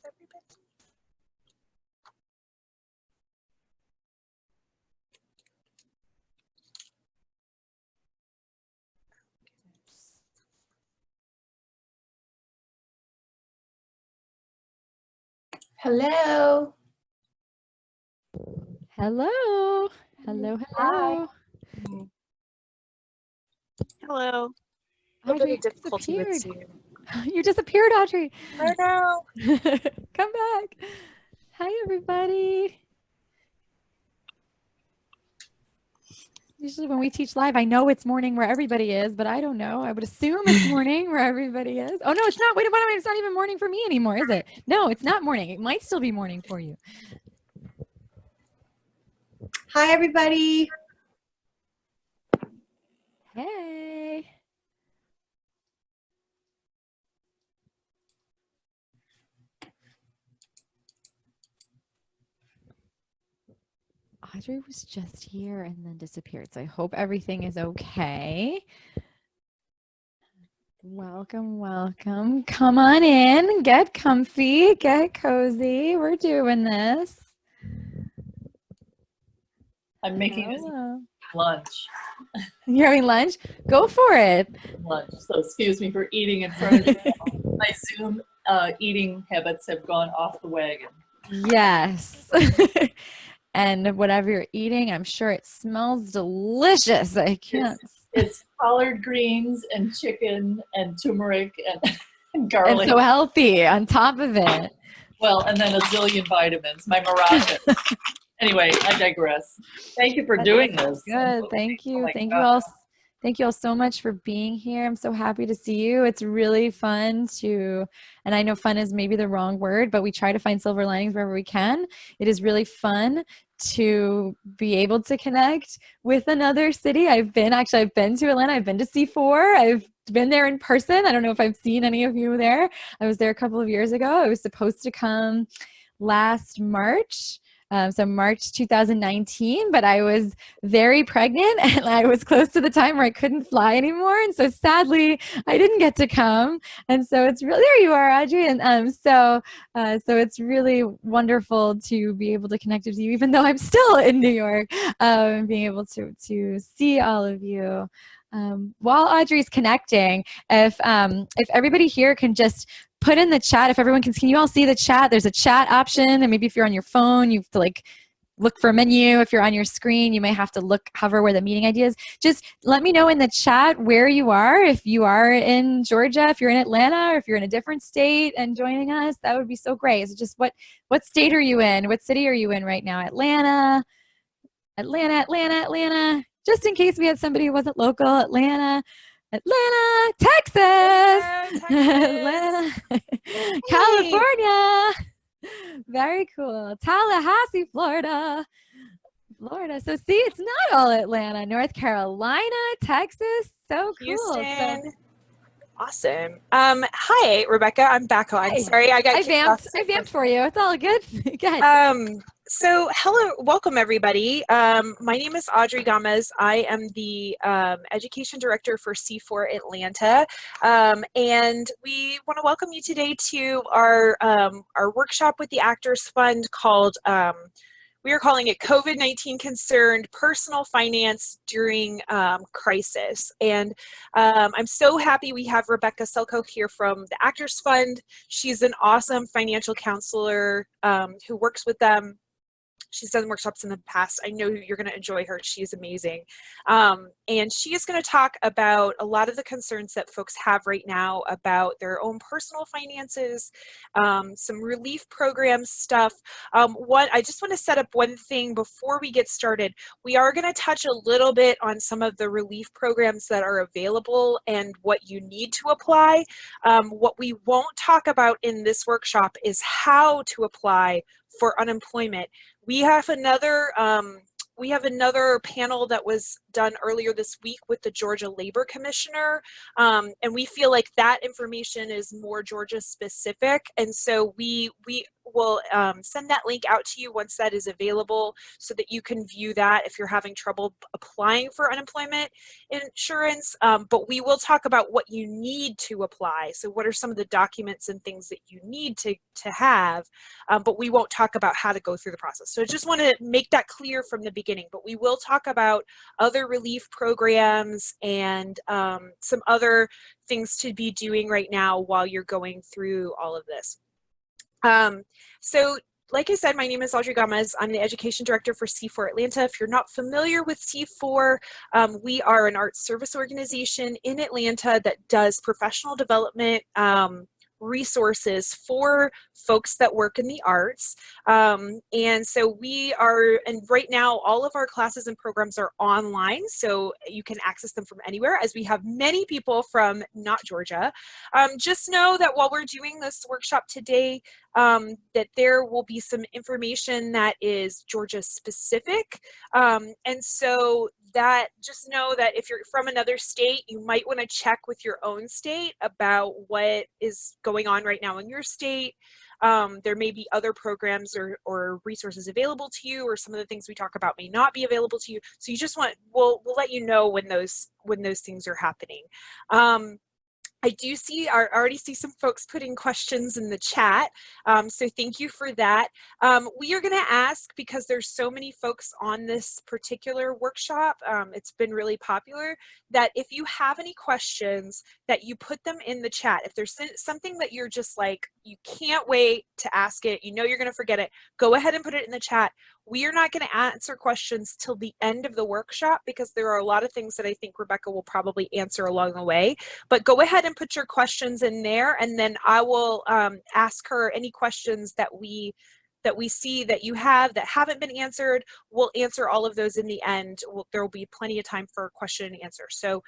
everybody? Hello. Hello. Hello. Hello. Hello. Audrey disappeared. You disappeared, Audrey. I know. Come back. Hi, everybody. Usually when we teach live, I know it's morning where everybody is, but I don't know. I would assume it's morning where everybody is. Oh, no, it's not. Wait a minute. It's not even morning for me anymore, is it? No, it's not morning. It might still be morning for you. Hi, everybody. Hey. Audrey was just here and then disappeared, so I hope everything is okay. Welcome, welcome. Come on in, get comfy, get cozy. We're doing this. I'm making Hello. lunch. You're having lunch? Go for it. Lunch. So excuse me for eating in front of you. My Zoom eating habits have gone off the wagon. Yes. And whatever you're eating, I'm sure it smells delicious. I can't. It's collard greens and chicken and turmeric and garlic. And so healthy on top of it. Well, and then a zillion vitamins. My maracas. Anyway, I digress. Thank you for doing this. Good. Thank you. Thank you all. Thank you all so much for being here. I'm so happy to see you. It's really fun to, and I know fun is maybe the wrong word, but we try to find silver linings wherever we can. It is really fun to be able to connect with another city. I've been to Atlanta. I've been to C4. I've been there in person. I don't know if I've seen any of you there. I was there a couple of years ago. I was supposed to come last March. So March 2019, but I was very pregnant and I was close to the time where I couldn't fly anymore. And so sadly, I didn't get to come. And so it's really, there you are, Audrey. And so it's really wonderful to be able to connect with you, even though I'm still in New York, being able to see all of you. While Audrey's connecting, if everybody here can just put in the chat, if everyone can you all see the chat? There's a chat option, and maybe if you're on your phone, you have to look for a menu. If you're on your screen, you may have to hover where the meeting ID is. Just let me know in the chat where you are. If you are in Georgia, if you're in Atlanta, or if you're in a different state and joining us, that would be so great. So just what state are you in? What city are you in right now? Atlanta. Just in case we had somebody who wasn't local, Atlanta, Texas, Atlanta, California. Very cool. Tallahassee, Florida. So see, it's not all Atlanta. North Carolina, Texas. So cool. Houston. Awesome. Hi, Rebecca. I'm back on. Hi. Sorry, I vamped for you. It's all good. Good. So hello, welcome everybody. My name is Audrey Gomez. I am the Education Director for C4 Atlanta. And we want to welcome you today to our workshop with the Actors Fund called, we are calling it COVID-19 Concerned Personal Finance During Crisis. And I'm so happy we have Rebecca Selkowe here from the Actors Fund. She's an awesome financial counselor who works with them. She's done workshops in the past. I know you're going to enjoy her. She's amazing. And she is going to talk about a lot of the concerns that folks have right now about their own personal finances, some relief program stuff. I just want to set up one thing before we get started. We are going to touch a little bit on some of the relief programs that are available and what you need to apply. What we won't talk about in this workshop is how to apply for unemployment. We have another panel that was done earlier this week with the Georgia Labor Commissioner, and we feel like that information is more Georgia specific, and so we send that link out to you once that is available so that you can view that if you're having trouble applying for unemployment insurance. But we will talk about what you need to apply. So what are some of the documents and things that you need to have, but we won't talk about how to go through the process. So I just want to make that clear from the beginning, but we will talk about other relief programs and some other things to be doing right now while you're going through all of this. So like I said, my name is Audrey Gomez. I'm the Education Director for C4 Atlanta. If you're not familiar with C4, we are an arts service organization in Atlanta that does professional development resources for folks that work in the arts. And so and right now all of our classes and programs are online, so you can access them from anywhere, as we have many people from not Georgia. Just know that while we're doing this workshop today, that there will be some information that is Georgia specific. And so that just know that if you're from another state, you might want to check with your own state about what is going on right now in your state. There may be other programs or resources available to you, or some of the things we talk about may not be available to you. So you just we'll let you know when those things are happening. I already see some folks putting questions in the chat, so thank you for that. We are going to ask, because there's so many folks on this particular workshop, it's been really popular, that if you have any questions, that you put them in the chat. If there's something that you're just like, you can't wait to ask it, you know you're going to forget it, go ahead and put it in the chat. We are not going to answer questions till the end of the workshop, because there are a lot of things that I think Rebecca will probably answer along the way. But go ahead and put your questions in there, and then I will ask her any questions that we see that you have that haven't been answered. We'll answer all of those in the end. There will be plenty of time for question and answer. So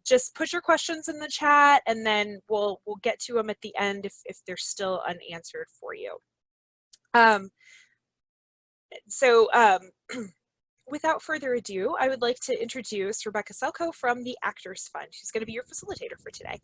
just put your questions in the chat, and then we'll get to them at the end if they're still unanswered for you. Without further ado, I would like to introduce Rebecca Selkowe from the Actors Fund. She's going to be your facilitator for today.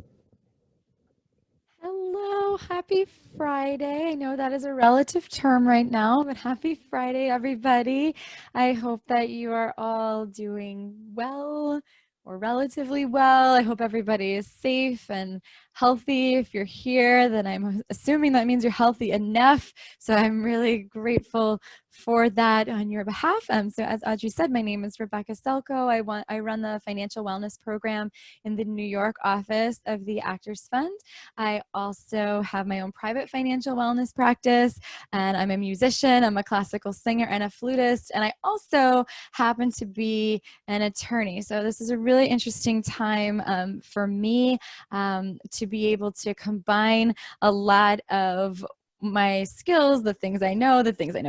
Hello, happy Friday. I know that is a relative term right now, but happy Friday, everybody. I hope that you are all doing well or relatively well. I hope everybody is safe and healthy. If you're here, then I'm assuming that means you're healthy enough. So I'm really grateful for that on your behalf. So as Audrey said, my name is Rebecca Selkowe. I run the financial wellness program in the New York office of the Actors Fund. I also have my own private financial wellness practice, and I'm a musician, I'm a classical singer and a flutist, and I also happen to be an attorney. So this is a really interesting time for me to be able to combine a lot of my skills, the things I know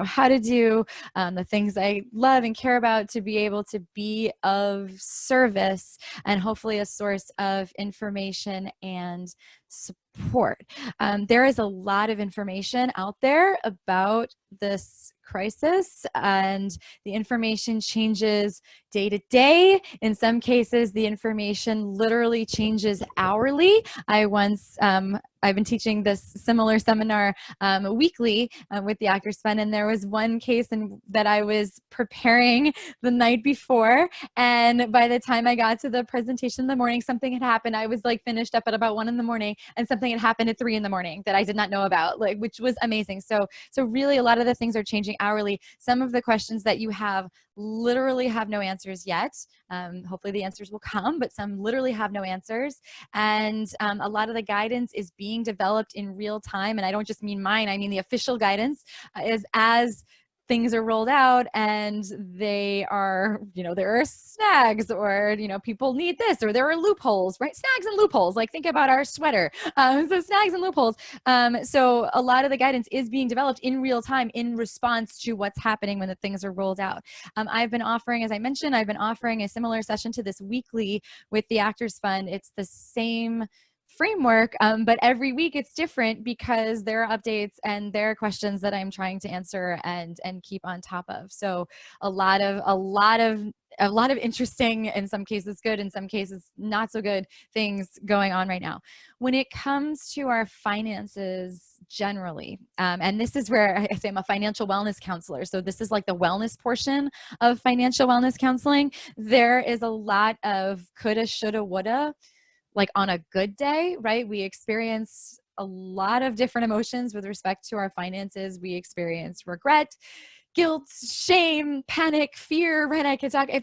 how to do, the things I love and care about, to be able to be of service and hopefully a source of information and support. There is a lot of information out there about this crisis, and the information changes day to day. In some cases, the information literally changes hourly. I've been teaching this similar seminar weekly with the Actors Fund, and there was one case that I was preparing the night before, and by the time I got to the presentation in the morning, something had happened. I was like finished up at about 1 in the morning, and something had happened at 3 in the morning that I did not know about, which was amazing. So really a lot of the things are changing hourly. Some of the questions that you have literally have no answers yet. Hopefully the answers will come, but some literally have no answers. And a lot of the guidance is being developed in real time. And I don't just mean mine, I mean the official guidance is as things are rolled out, and they are, there are snags, or, people need this, or there are loopholes, right? Snags and loopholes, like think about our sweater. So snags and loopholes. So a lot of the guidance is being developed in real time in response to what's happening when the things are rolled out. I've been offering, as I mentioned, a similar session to this weekly with the Actors Fund. It's the same framework, but every week it's different because there are updates and there are questions that I'm trying to answer and keep on top of. So a lot of interesting, in some cases good, in some cases not so good things going on right now. When it comes to our finances generally, and this is where I say I'm a financial wellness counselor. So this is like the wellness portion of financial wellness counseling. There is a lot of coulda, shoulda, woulda. Like on a good day, right? We experience a lot of different emotions with respect to our finances. We experience regret, guilt, shame, panic, fear, right? I could talk, I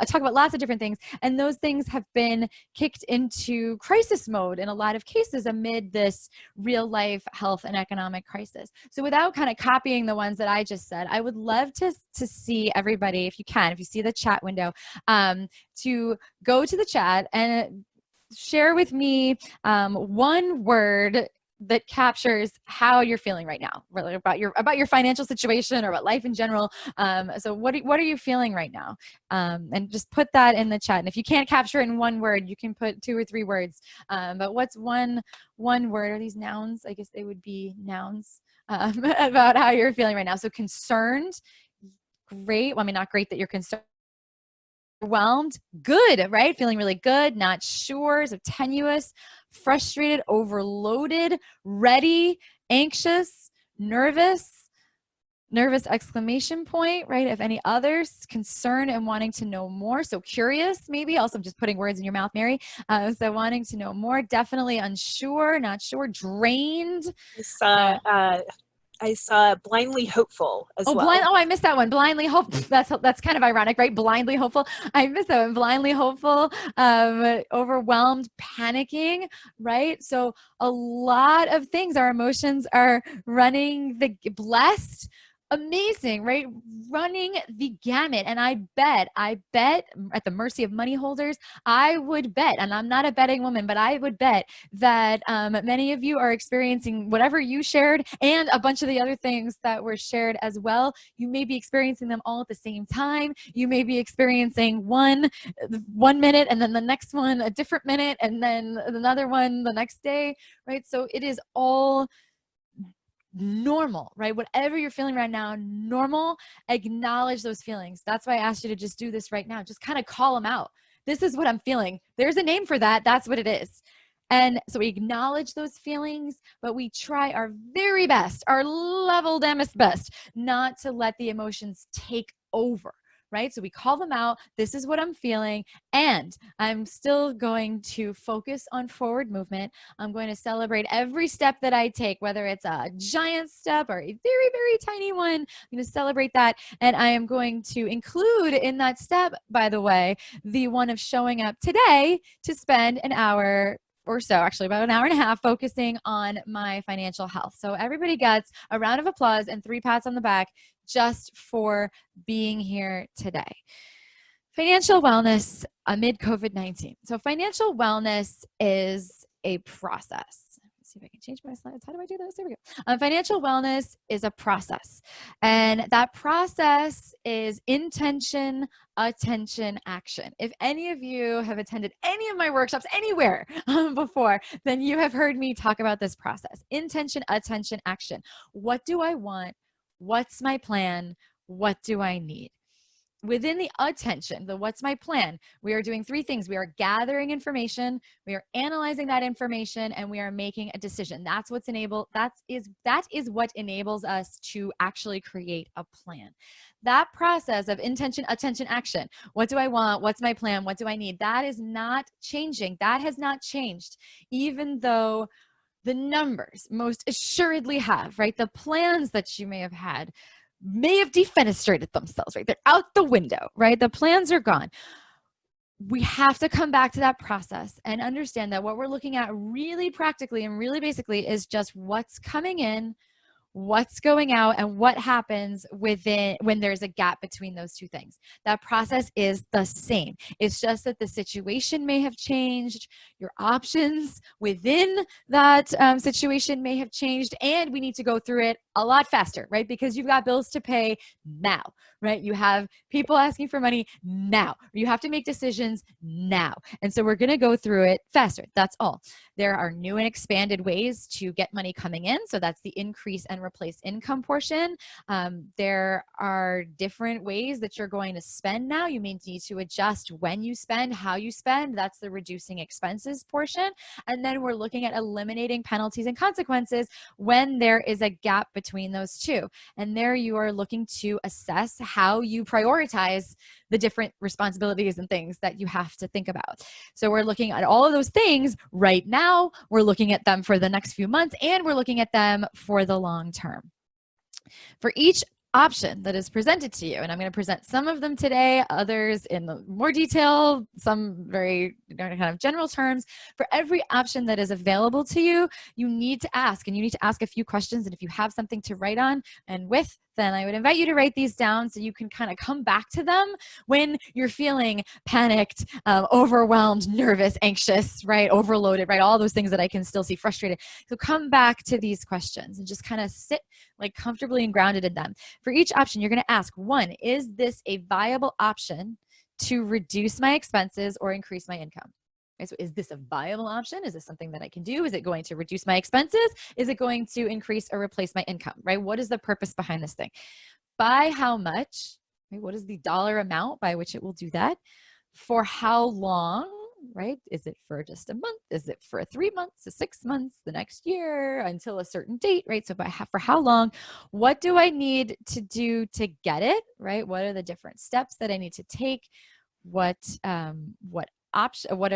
talk about lots of different things. And those things have been kicked into crisis mode in a lot of cases amid this real life health and economic crisis. So without kind of copying the ones that I just said, I would love to see everybody, if you can, if you see the chat window, to go to the chat and share with me one word that captures how you're feeling right now, really about your financial situation or about life in general. So what are you feeling right now? And just put that in the chat. And if you can't capture it in one word, you can put 2 or 3 words. But what's one word? Are these nouns? I guess they would be nouns about how you're feeling right now. So concerned, great. Well, I mean, not great that you're concerned. Overwhelmed, good, right? Feeling really good, not sure, so tenuous, frustrated, overloaded, ready, anxious, nervous exclamation point, right? If any others, concerned and wanting to know more. So curious, maybe, also just putting words in your mouth, Mary. So wanting to know more, definitely unsure, not sure, drained. I saw blindly hopeful as well. I missed that one. Blindly hopeful. That's kind of ironic, right? Blindly hopeful. I missed that one. Blindly hopeful, overwhelmed, panicking, right? So a lot of things, our emotions are running the blessed, amazing, right? Running the gamut. And I bet at the mercy of money holders, I would bet, and I'm not a betting woman, but I would bet that many of you are experiencing whatever you shared and a bunch of the other things that were shared as well. You may be experiencing them all at the same time. You may be experiencing one minute and then the next one a different minute and then another one the next day, right? So it is all normal, right? Whatever you're feeling right now, normal, acknowledge those feelings. That's why I asked you to just do this right now. Just kind of call them out. This is what I'm feeling. There's a name for that. That's what it is. And so we acknowledge those feelings, but we try our very best, our level damnest best, not to let the emotions take over. Right? So we call them out. This is what I'm feeling. And I'm still going to focus on forward movement. I'm going to celebrate every step that I take, whether it's a giant step or a very, very tiny one. I'm going to celebrate that. And I am going to include in that step, by the way, the one of showing up today to spend an hour or so, actually about an hour and a half, focusing on my financial health. So everybody gets a round of applause and 3 pats on the back just for being here today. Financial wellness amid COVID-19. So financial wellness is a process. Let's see if I can change my slides. How do I do this? There we go. Financial wellness is a process. And that process is intention, attention, action. If any of you have attended any of my workshops anywhere before, then you have heard me talk about this process. Intention, attention, action. What do I want? What's my plan? What do I need? Within the attention, the what's my plan, we are doing 3 things. We are gathering information, we are analyzing that information, and we are making a decision. That is what enables us to actually create a plan. That process of intention, attention, action. What do I want? What's my plan? What do I need? That is not changing. That has not changed, even though the numbers most assuredly have, right? The plans that you may have had may have defenestrated themselves, right? They're out the window, right? The plans are gone. We have to come back to that process and understand that what we're looking at really practically and really basically is just what's coming in, what's going out, and what happens within when there's a gap between those 2 things. That process is the same. It's just that the situation may have changed, your options within that situation may have changed, and we need to go through it a lot faster, right? Because you've got bills to pay now, right? You have people asking for money now. You have to make decisions now. And so we're going to go through it faster. That's all. There are new and expanded ways to get money coming in. So that's the increase and replace income portion. There are different ways that you're going to spend now. You may need to adjust when you spend, how you spend. That's the reducing expenses portion. And then we're looking at eliminating penalties and consequences when there is a gap between those two. And there you are looking to assess how you prioritize the different responsibilities and things that you have to think about. So we're looking at all of those things right now. We're looking at them for the next few months, and we're looking at them for the long term. For each option that is presented to you, and I'm going to present some of them today, others in more detail, some very kind of general terms. For every option that is available to you, you need to ask, and you need to ask a few questions. And if you have something to write on and with, then I would invite you to write these down so you can kind of come back to them when you're feeling panicked, overwhelmed, nervous, anxious, right? Overloaded, right? All those things that I can still see, frustrated. So come back to these questions and just kind of sit like comfortably and grounded in them. For each option, you're going to ask, one, is this a viable option to reduce my expenses or increase my income? Okay, so is this a viable option? Is this something that I can do? Is it going to reduce my expenses? Is it going to increase or replace my income, right? What is the purpose behind this thing? By how much, right? What is the dollar amount by which it will do that? For how long, right? Is it for just a month? Is it for 3 months, 6 months, the next year, until a certain date, right? So for how long? What do I need to do to get it, right? What are the different steps that I need to take? What are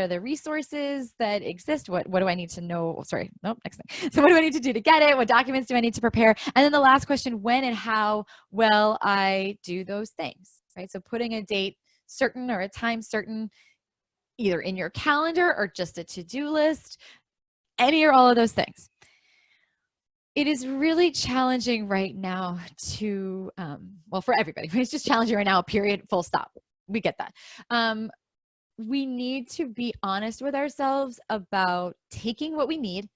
the resources that exist? What do I need to know? Sorry, nope, next thing. So what do I need to do to get it? What documents do I need to prepare? And then the last question, when and how will I do those things, right? So putting a date certain or a time certain, either in your calendar or just a to-do list, any or all of those things. It is really challenging right now to, well, for everybody, it's just challenging right now, period, full stop. We get that. We need to be honest with ourselves about taking what we need.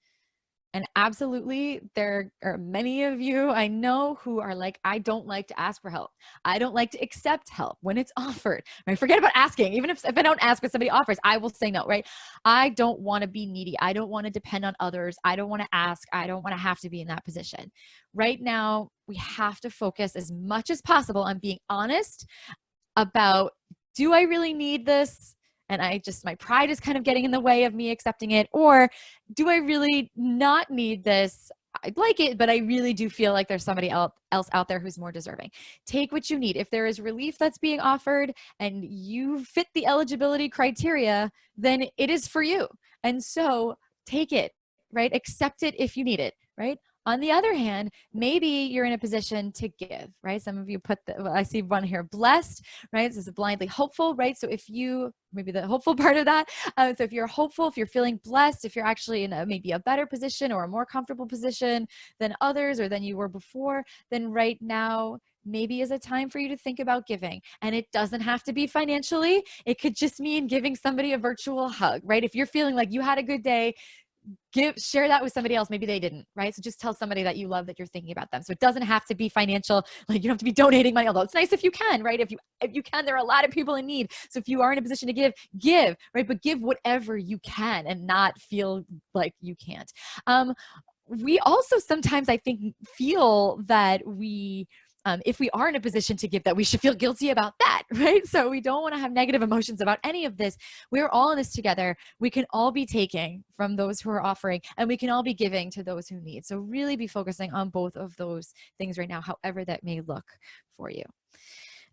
And absolutely, there are many of you I know who are like, I don't like to ask for help. I don't like to accept help when it's offered. Right? Forget about asking. Even if I don't ask what somebody offers, I will say no, right? I don't want to be needy. I don't want to depend on others. I don't want to ask. I don't want to have to be in that position. Right now, we have to focus as much as possible on being honest about, do I really need this? And my pride is kind of getting in the way of me accepting it. Or do I really not need this? I'd like it, but I really do feel like there's somebody else out there who's more deserving. Take what you need. If there is relief that's being offered and you fit the eligibility criteria, then it is for you. And so take it, right? Accept it if you need it, right? On the other hand, maybe you're in a position to give, right? Some of you I see one here, blessed, right? This is blindly hopeful, right? So if you, maybe the hopeful part of that. So if you're hopeful, if you're feeling blessed, if you're actually in maybe a better position or a more comfortable position than others or than you were before, then right now, maybe is a time for you to think about giving. And it doesn't have to be financially. It could just mean giving somebody a virtual hug, right? If you're feeling like you had a good day, share that with somebody else. Maybe they didn't, right? So just tell somebody that you love that you're thinking about them. So it doesn't have to be financial. Like you don't have to be donating money, although it's nice if you can, right? If you can, there are a lot of people in need. So if you are in a position to give, right? But give whatever you can and not feel like you can't. We also sometimes, I think, feel that if we are in a position to give, that we should feel guilty about that, right? So we don't want to have negative emotions about any of this. We're all in this together. We can all be taking from those who are offering, and we can all be giving to those who need. So really be focusing on both of those things right now, however that may look for you.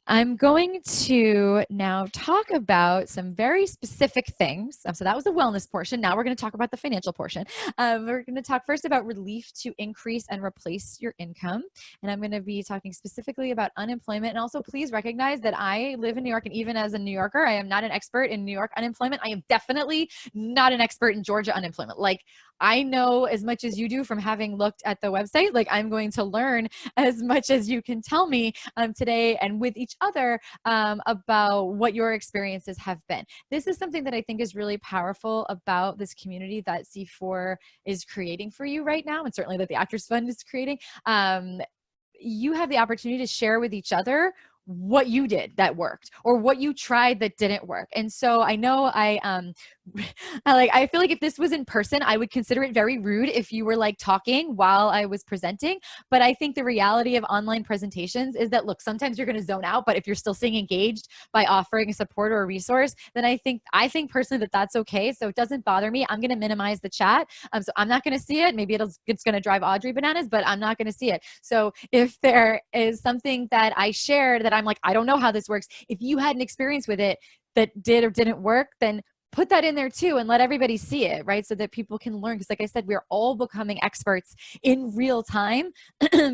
I'm going to now talk about some very specific things. So that was the wellness portion. Now we're going to talk about the financial portion. We're going to talk first about relief to increase and replace your income. And I'm going to be talking specifically about unemployment. And also please recognize that I live in New York, and even as a New Yorker, I am not an expert in New York unemployment. I am definitely not an expert in Georgia unemployment. Like, I know as much as you do from having looked at the website. Like, I'm going to learn as much as you can tell me today. And with each other about what your experiences have been. This is something that I think is really powerful about this community that C4 is creating for you right now, and certainly that the Actors Fund is creating. You have the opportunity to share with each other what you did that worked or what you tried that didn't work. And so I know I feel like if this was in person, I would consider it very rude if you were like talking while I was presenting. But I think the reality of online presentations is that, look, sometimes you're going to zone out, but if you're still staying engaged by offering support or a resource, then I think personally that that's okay. So it doesn't bother me. I'm going to minimize the chat. So I'm not going to see it. Maybe it's going to drive Audrey bananas, but I'm not going to see it. So if there is something that I shared that I'm like, I don't know how this works, if you had an experience with it that did or didn't work, then put that in there too and let everybody see it, right? So that people can learn. Because like I said, we're all becoming experts in real time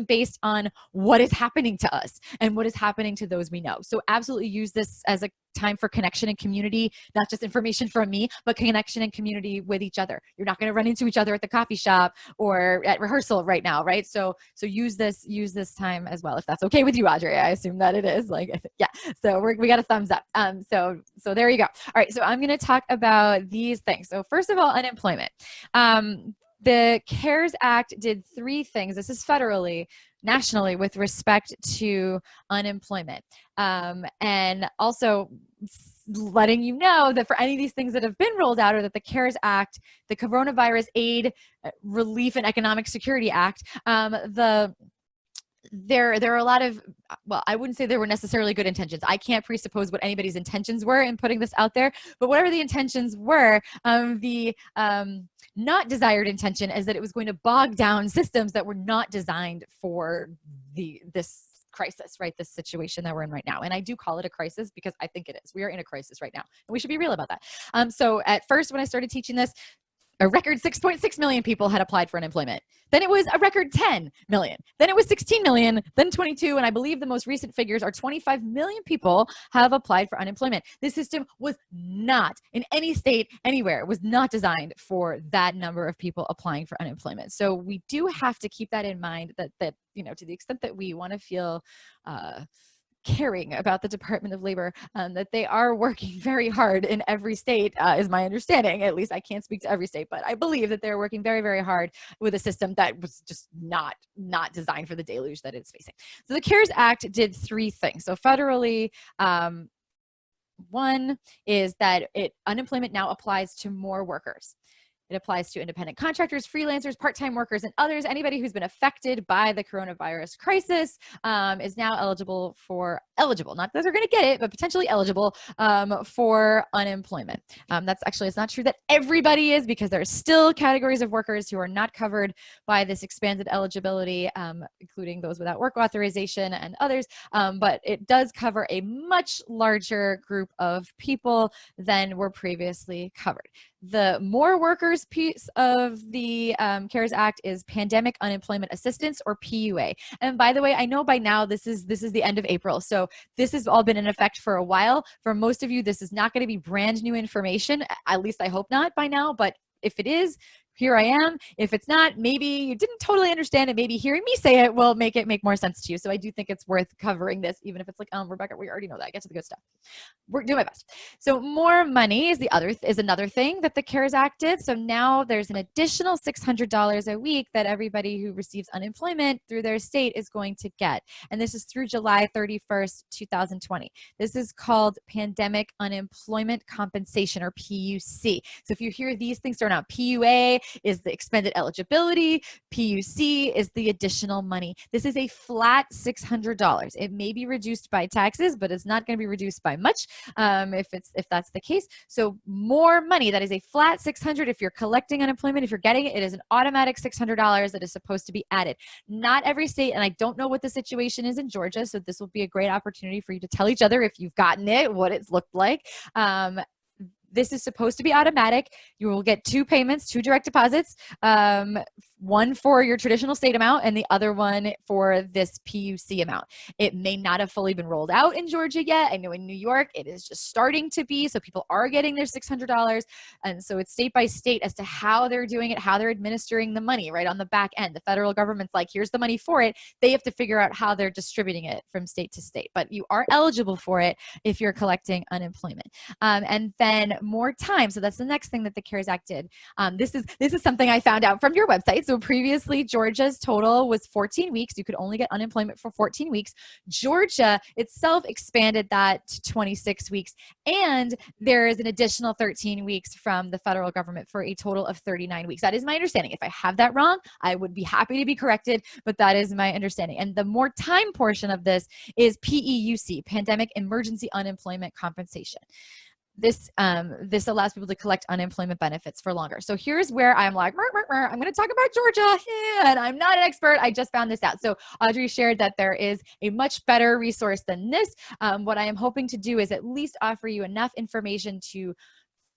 based on what is happening to us and what is happening to those we know. So absolutely use this as a time for connection and community, not just information from me, but connection and community with each other. You're not going to run into each other at the coffee shop or at rehearsal right now, right? So use this time as well, if that's okay with you, Audrey. I assume that it is. Like, yeah. So we got a thumbs up. So there you go. All right. So I'm going to talk about these things. So first of all, unemployment. The CARES Act did 3 things. This is federally, nationally, with respect to unemployment. And also letting you know that for any of these things that have been rolled out, or that the CARES Act, the Coronavirus Aid, Relief and Economic Security Act, there are a lot of, well, I wouldn't say there were necessarily good intentions. I can't presuppose what anybody's intentions were in putting this out there, but whatever the intentions were, the not desired intention is that it was going to bog down systems that were not designed for this crisis, right? This situation that we're in right now. And I do call it a crisis because I think it is. We are in a crisis right now, and we should be real about that. So at first, when I started teaching this, a record 6.6 million people had applied for unemployment. Then it was a record 10 million. Then it was 16 million, then 22. And I believe the most recent figures are 25 million people have applied for unemployment. This system was not in any state anywhere. It was not designed for that number of people applying for unemployment. So we do have to keep that in mind, that to the extent that we want to feel caring about the Department of Labor, that they are working very hard in every state, is my understanding. At least I can't speak to every state, but I believe that they're working very, very hard with a system that was just not designed for the deluge that it's facing. So the CARES Act did 3 things. So federally, one is that unemployment now applies to more workers. It applies to independent contractors, freelancers, part-time workers, and others. Anybody who's been affected by the coronavirus crisis is now eligible, not that they're going to get it, but potentially eligible for unemployment. It's not true that everybody is, because there are still categories of workers who are not covered by this expanded eligibility, including those without work authorization and others. But it does cover a much larger group of people than were previously covered. The more workers piece of the CARES Act is Pandemic Unemployment Assistance, or PUA. And by the way, I know by now this is the end of April, so this has all been in effect for a while. For most of you, this is not going to be brand new information. At least I hope not by now, but if it is, here I am. If it's not, maybe you didn't totally understand it. Maybe hearing me say it will make more sense to you. So I do think it's worth covering this, even if it's like, Rebecca, we already know that. Get to the good stuff. We're doing my best. So more money is another thing that the CARES Act did. So now there's an additional $600 a week that everybody who receives unemployment through their state is going to get. And this is through July 31st, 2020. This is called Pandemic Unemployment Compensation, or PUC. So if you hear these things thrown out, PUA is the expanded eligibility, PUC is the additional money. This is a flat $600. It may be reduced by taxes, but it's not going to be reduced by much if that's the case. So more money. That is a flat $600. If you're collecting unemployment, if you're getting it, it is an automatic $600 that is supposed to be added. Not every state, and I don't know what the situation is in Georgia, so this will be a great opportunity for you to tell each other if you've gotten it, what it's looked like. This is supposed to be automatic. You will get 2 payments, 2 direct deposits one for your traditional state amount and the other one for this PUC amount. It may not have fully been rolled out in Georgia yet. I know in New York, it is just starting to be, so people are getting their $600. And so it's state by state as to how they're doing it, how they're administering the money right on the back end. The federal government's like, here's the money for it. They have to figure out how they're distributing it from state to state, but you are eligible for it if you're collecting unemployment. And then more time. So that's the next thing that the CARES Act did. This is something I found out from your website. So previously, Georgia's total was 14 weeks. You could only get unemployment for 14 weeks. Georgia itself expanded that to 26 weeks. And there is an additional 13 weeks from the federal government for a total of 39 weeks. That is my understanding. If I have that wrong, I would be happy to be corrected, but that is my understanding. And the more time portion of this is PEUC, Pandemic Emergency Unemployment Compensation. This allows people to collect unemployment benefits for longer. So here's where I'm like, I'm going to talk about Georgia, and I'm not an expert. I just found this out. So Audrey shared that there is a much better resource than this. What I am hoping to do is at least offer you enough information to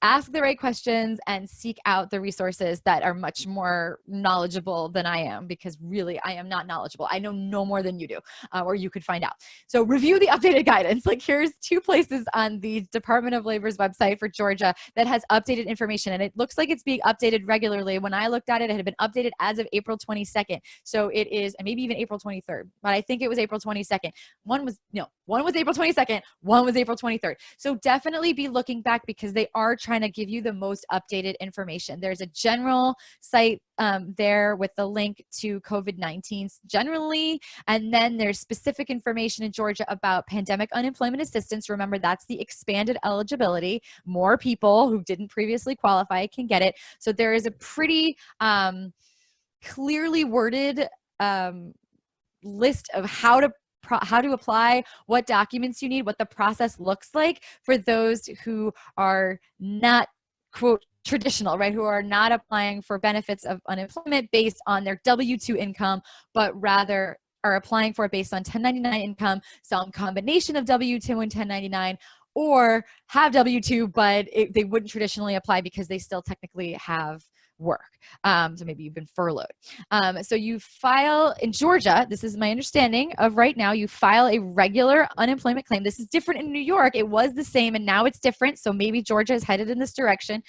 ask the right questions and seek out the resources that are much more knowledgeable than I am, because really I am not knowledgeable. I know no more than you do, or you could find out. So review the updated guidance. Like, here's 2 places on the Department of Labor's website for Georgia that has updated information, and it looks like it's being updated regularly. When I looked at it, it had been updated as of April 22nd. So it is, and maybe even April 23rd, but I think it was April 22nd. One was April 22nd, one was April 23rd. So definitely be looking back, because they are trying to give you the most updated information. There's a general site there with the link to COVID-19 generally, and then there's specific information in Georgia about pandemic unemployment assistance. Remember, that's the expanded eligibility. More people who didn't previously qualify can get it. So there is a pretty clearly worded list of how to apply, what documents you need, what the process looks like for those who are not, quote, traditional, right? Who are not applying for benefits of unemployment based on their W-2 income, but rather are applying for it based on 1099 income, some combination of W-2 and 1099, or have W-2, but they wouldn't traditionally apply because they still technically have work. So maybe you've been furloughed. So you file in Georgia, this is my understanding of right now, you file a regular unemployment claim. This is different in New York. It was the same and now it's different. So maybe Georgia is headed in this direction.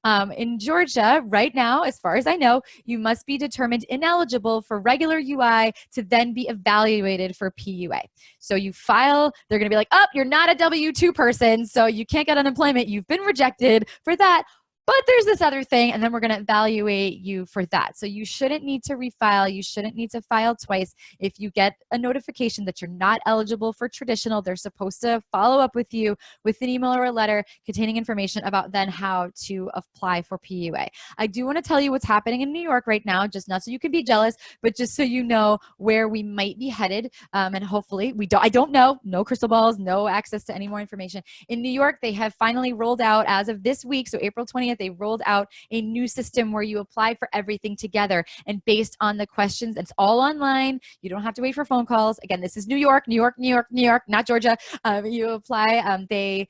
In Georgia right now, as far as I know, you must be determined ineligible for regular UI to then be evaluated for PUA. So you file, they're going to be like, oh, you're not a W-2 person, so you can't get unemployment. You've been rejected for that. But there's this other thing, and then we're going to evaluate you for that. So you shouldn't need to refile. You shouldn't need to file twice. If you get a notification that you're not eligible for traditional, they're supposed to follow up with you with an email or a letter containing information about then how to apply for PUA. I do want to tell you what's happening in New York right now, just not so you can be jealous, but just so you know where we might be headed. And hopefully, I don't know, no crystal balls, no access to any more information. In New York, they have finally rolled out, as of this week, so April 20th, they rolled out a new system where you apply for everything together, and based on the questions, it's all online. You don't have to wait for phone calls. Again, this is New York, not Georgia. You apply, they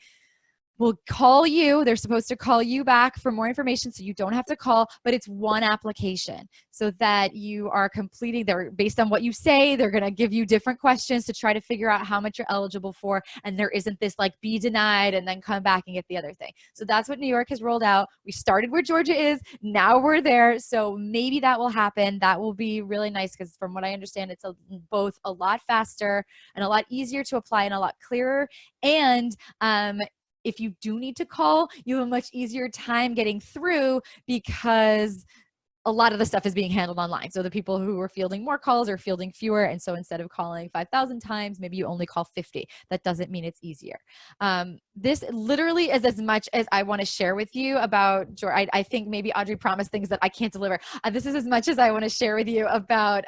will call you. They're supposed to call you back for more information, so you don't have to call, but it's one application so that you are completing. They're based on what you say. They're going to give you different questions to try to figure out how much you're eligible for, and there isn't this like be denied and then come back and get the other thing. So that's what New York has rolled out. We started where Georgia is. Now we're there. So maybe that will happen. That will be really nice, because from what I understand, it's both a lot faster and a lot easier to apply and a lot clearer. And if you do need to call, you have a much easier time getting through, because a lot of the stuff is being handled online. So the people who are fielding more calls are fielding fewer. And so instead of calling 5,000 times, maybe you only call 50. That doesn't mean it's easier. This literally is as much as I want to share with you about Georgia. I think maybe Audrey promised things that I can't deliver. This is as much as I want to share with you about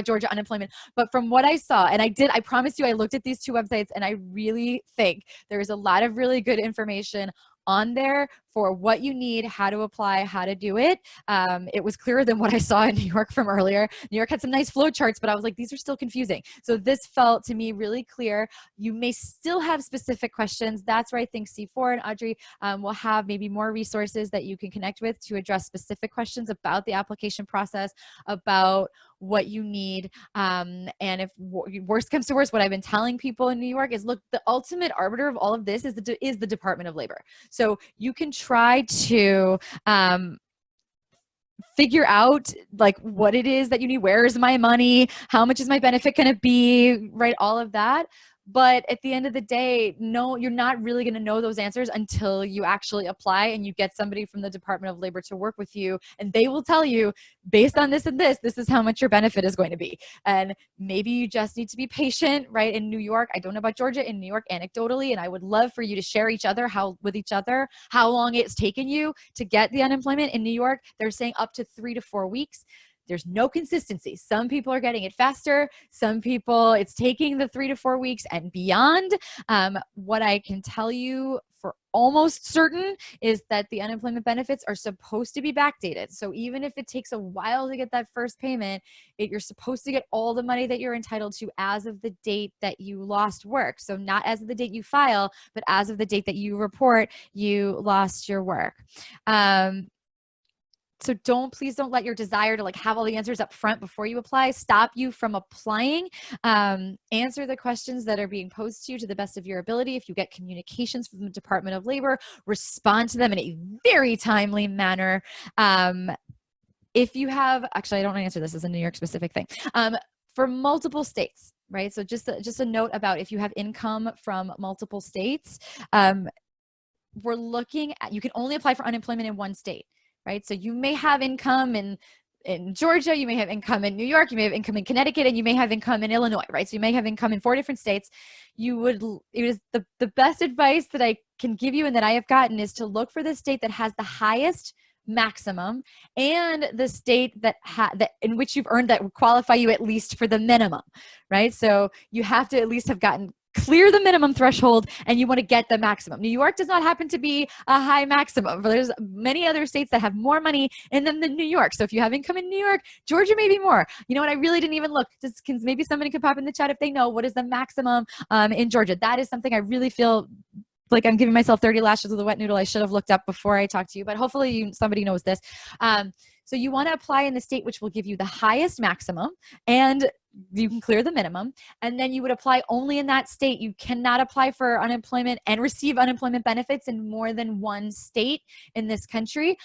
Georgia unemployment. But from what I saw, and I promised you, I looked at these 2 websites, and I really think there's a lot of really good information on there for what you need, how to apply, how to do it. It was clearer than what I saw in New York from earlier. New York had some nice flow charts, but I was like, these are still confusing. So this felt to me really clear. You may still have specific questions. That's where I think C4 and Audrey will have maybe more resources that you can connect with to address specific questions about the application process, about what you need. And if worst comes to worst, what I've been telling people in New York is, look, the ultimate arbiter of all of this is the Department of Labor. So you can try to figure out like what it is that you need. Where is my money? How much is my benefit going to be? Right? All of that. But at the end of the day, no, you're not really going to know those answers until you actually apply and you get somebody from the Department of Labor to work with you. And they will tell you, based on this and this is how much your benefit is going to be. And maybe you just need to be patient, right? In New York, I don't know about Georgia, in New York, anecdotally, and I would love for you to share with each other how long it's taken you to get the unemployment. In New York, they're saying up to 3 to 4 weeks. There's no consistency. Some people are getting it faster. Some people, it's taking the 3 to 4 weeks and beyond. What I can tell you for almost certain is that the unemployment benefits are supposed to be backdated. So even if it takes a while to get that first payment, you're supposed to get all the money that you're entitled to as of the date that you lost work. So not as of the date you file, but as of the date that you report you lost your work. So please don't let your desire to like have all the answers up front before you apply stop you from applying. Answer the questions that are being posed to you to the best of your ability. If you get communications from the Department of Labor, respond to them in a very timely manner. If you have, actually, I don't want to answer this as a New York specific thing. For multiple states, right? So just a note about if you have income from multiple states, we're looking at, you can only apply for unemployment in one state. Right? So you may have income in Georgia, you may have income in New York, you may have income in Connecticut, and you may have income in Illinois, right? So you may have income in 4 different states. It is the best advice that I can give you and that I have gotten is to look for the state that has the highest maximum and the state that in which you've earned that would qualify you at least for the minimum, right? So you have to at least have clear the minimum threshold and you want to get the maximum. New York does not happen to be a high maximum. There's many other states that have more money in them than New York. So if you have income in New York, Georgia may be more. You know what? I really didn't even look. Maybe somebody could pop in the chat if they know what is the maximum in Georgia. That is something I really feel like I'm giving myself 30 lashes with a wet noodle. I should have looked up before I talked to you, but hopefully somebody knows this. So you want to apply in the state which will give you the highest maximum and you can clear the minimum. And then you would apply only in that state. You cannot apply for unemployment and receive unemployment benefits in more than one state in this country.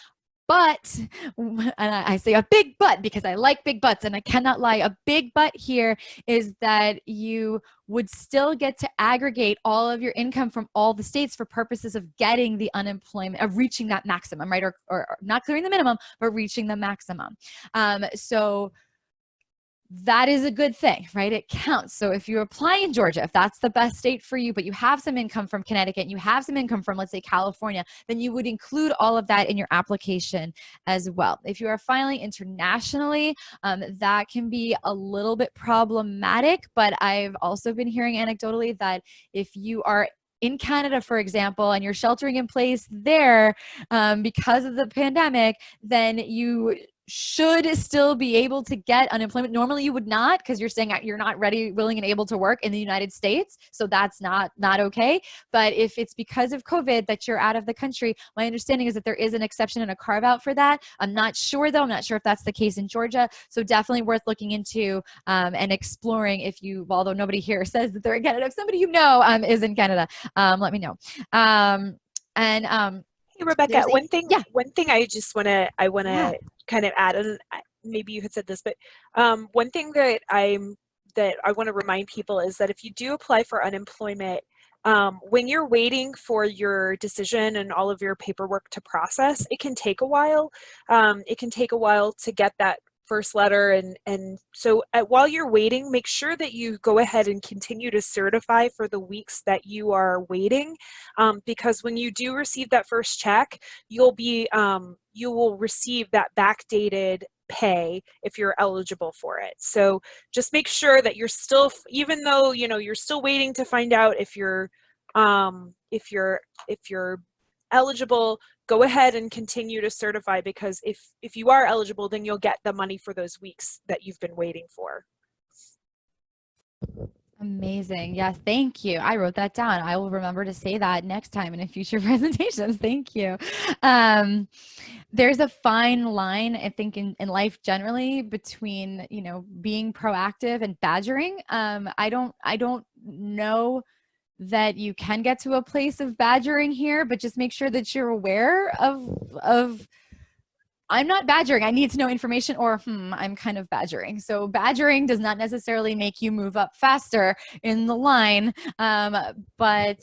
But, and I say a big but because I like big buts and I cannot lie, a big but here is that you would still get to aggregate all of your income from all the states for purposes of getting the unemployment, of reaching that maximum, right? Or not clearing the minimum, but reaching the maximum. So that is a good thing, right? It counts. So if you apply in Georgia, if that's the best state for you, but you have some income from Connecticut, you have some income from, let's say, California, then you would include all of that in your application as well. If you are filing internationally, that can be a little bit problematic, but I've also been hearing anecdotally that if you are in Canada, for example, and you're sheltering in place there because of the pandemic, then you should still be able to get unemployment. Normally you would not, because you're saying you're not ready, willing, and able to work in the United States. So that's not okay. But if it's because of COVID that you're out of the country, my understanding is that there is an exception and a carve out for that. I'm not sure though. I'm not sure if that's the case in Georgia. So definitely worth looking into and exploring if you, although nobody here says that they're in Canada, if somebody you know is in Canada, let me know. Hey, Rebecca, one thing I want to Yeah. kind of add, and maybe you had said this, but one thing that I want to remind people is that if you do apply for unemployment, when you're waiting for your decision and all of your paperwork to process, it can take a while. It can take a while to get that first letter, and so while you're waiting, make sure that you go ahead and continue to certify for the weeks that you are waiting, because when you do receive that first check, you will receive that backdated pay if you're eligible for it. So just make sure that you're still, even though you're still waiting to find out if you're eligible, go ahead and continue to certify, because if you are eligible, then you'll get the money for those weeks that you've been waiting for. Amazing. Yes, thank you. I wrote that down. I will remember to say that next time in a future presentations. Thank you. There's a fine line, I think, in life generally between, you know, being proactive and badgering. I don't know that you can get to a place of badgering here, but just make sure that you're aware of I'm not badgering, I need to know information, or I'm kind of badgering. So badgering does not necessarily make you move up faster in the line, but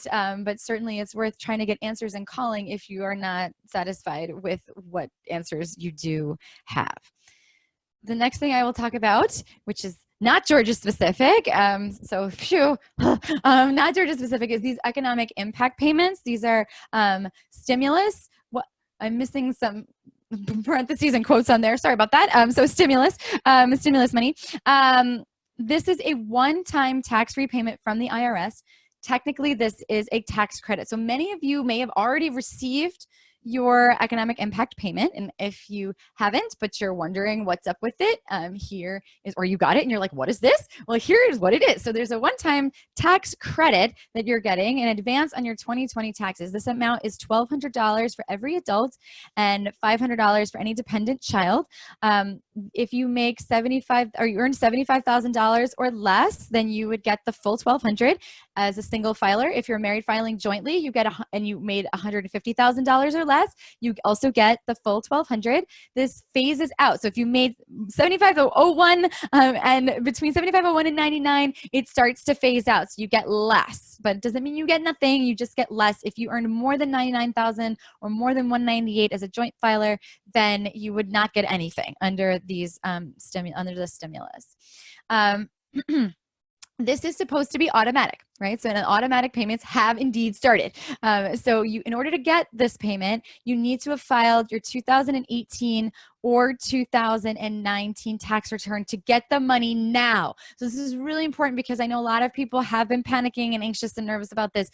certainly it's worth trying to get answers and calling if you are not satisfied with what answers you do have. The next thing I will talk about, which is not Georgia specific, so phew, not Georgia specific, is these economic impact payments. These are stimulus. What, I'm missing some parentheses and quotes on there. Sorry about that. So stimulus money. This is a one-time tax-free payment from the IRS. Technically, this is a tax credit. So many of you may have already received your economic impact payment, and if you haven't but you're wondering what's up with it, here is, or you got it and you're like, what is this? Well, here is what it is. So there's a one-time tax credit that you're getting in advance on your 2020 taxes. This amount is $1,200 for every adult and $500 for any dependent child. If you make you earn $75,000 or less, then you would get the full $1,200 as a single filer. If you're married filing jointly, you get and you made $150,000 or less, you also get the full $1,200. This phases out. So if you made 75,001 and between 75,001 and 99, it starts to phase out. So you get less, but it doesn't mean you get nothing. You just get less. If you earned more than 99,000 or more than 198 as a joint filer, then you would not get anything under these under the stimulus. This is supposed to be automatic, right? So automatic payments have indeed started. So in order to get this payment, you need to have filed your 2018 or 2019 tax return to get the money now. So this is really important because I know a lot of people have been panicking and anxious and nervous about this.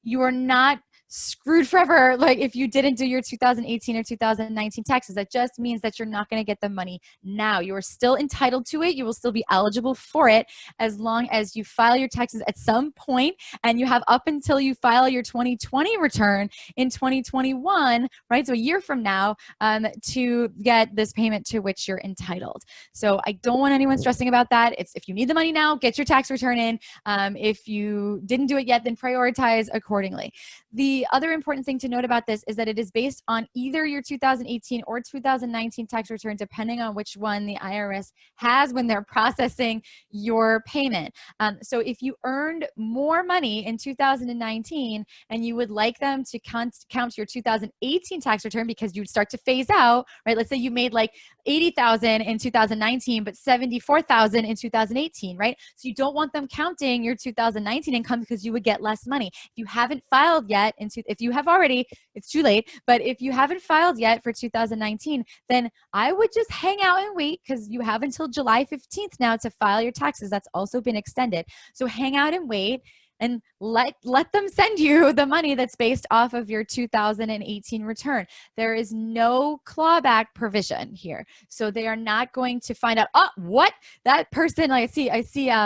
You are not screwed forever, like if you didn't do your 2018 or 2019 taxes. That just means that you're not going to get the money now. You are still entitled to it. You will still be eligible for it as long as you file your taxes at some point, and you have up until you file your 2020 return in 2021, right? So a year from now, to get this payment to which you're entitled. So I don't want anyone stressing about that. It's, if you need the money now, get your tax return in. If you didn't do it yet, then prioritize accordingly. The other important thing to note about this is that it is based on either your 2018 or 2019 tax return, depending on which one the IRS has when they're processing your payment. So if you earned more money in 2019 and you would like them to count your 2018 tax return because you'd start to phase out, right? Let's say you made like 80,000 in 2019, but 74,000 in 2018, right? So you don't want them counting your 2019 income because you would get less money. If you haven't filed yet, if you have already, it's too late, but if you haven't filed yet for 2019, then I would just hang out and wait, because you have until July 15th now to file your taxes. That's also been extended. So hang out and wait, and let them send you the money that's based off of your 2018 return. There is no clawback provision here. So they are not going to find out, oh, what? That person, I see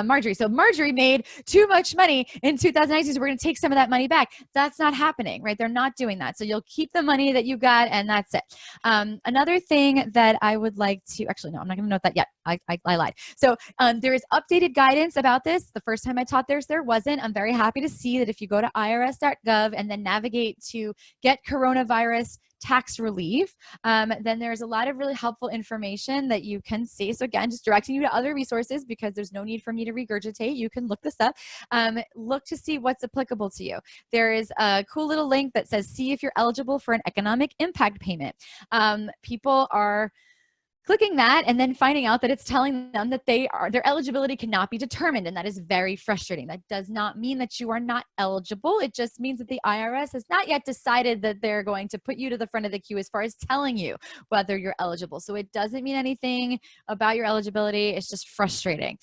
Marjorie. So Marjorie made too much money in 2019, so we're going to take some of that money back. That's not happening, right? They're not doing that. So you'll keep the money that you got, and that's it. Another thing that I would like to, actually, no, I'm not going to note that yet. I lied. So there is updated guidance about this. The first time I taught this, there wasn't. I'm very happy to see that if you go to irs.gov and then navigate to get coronavirus tax relief, then there's a lot of really helpful information that you can see. So again, just directing you to other resources because there's no need for me to regurgitate. You can look this up. Look to see what's applicable to you. There is a cool little link that says, see if you're eligible for an economic impact payment. People are clicking that and then finding out that it's telling them that their eligibility cannot be determined, and that is very frustrating. That does not mean that you are not eligible. It just means that the IRS has not yet decided that they're going to put you to the front of the queue as far as telling you whether you're eligible. So it doesn't mean anything about your eligibility. It's just frustrating.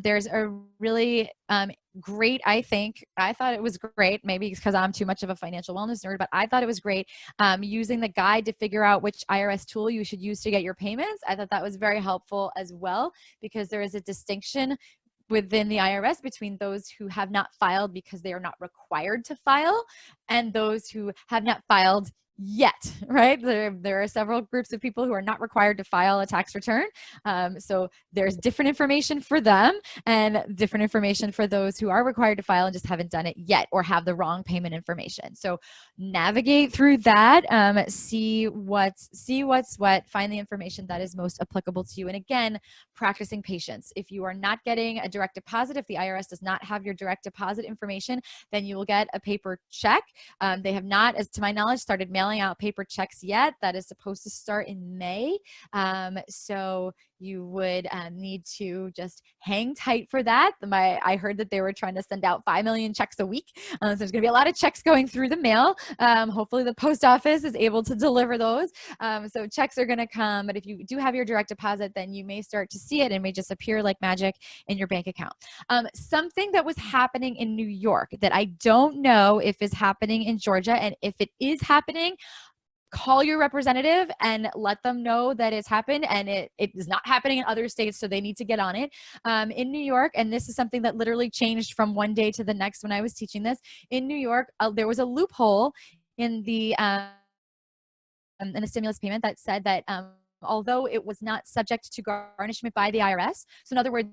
There's a really great. I thought it was great, maybe because I'm too much of a financial wellness nerd, but I thought it was great using the guide to figure out which IRS tool you should use to get your payments. I thought that was very helpful as well, because there is a distinction within the IRS between those who have not filed because they are not required to file and those who have not filed yet, right? There are several groups of people who are not required to file a tax return. So there's different information for them and different information for those who are required to file and just haven't done it yet or have the wrong payment information. So navigate through that, see what's what, find the information that is most applicable to you. And again, practicing patience. If you are not getting a direct deposit, if the IRS does not have your direct deposit information, then you will get a paper check. They have not, as to my knowledge, started mailing out paper checks yet. That is supposed to start in May. So you would need to just hang tight for that. I heard that they were trying to send out 5 million checks a week. So there's going to be a lot of checks going through the mail. Hopefully the post office is able to deliver those. So checks are going to come, but if you do have your direct deposit, then you may start to see it and may just appear like magic in your bank account. Something that was happening in New York that I don't know if is happening in Georgia, and if it is happening, call your representative and let them know that it's happened, and it is not happening in other states, so they need to get on it. In New York, and this is something that literally changed from one day to the next when I was teaching this, in New York, there was a loophole in the stimulus payment that said that although it was not subject to garnishment by the IRS, so in other words,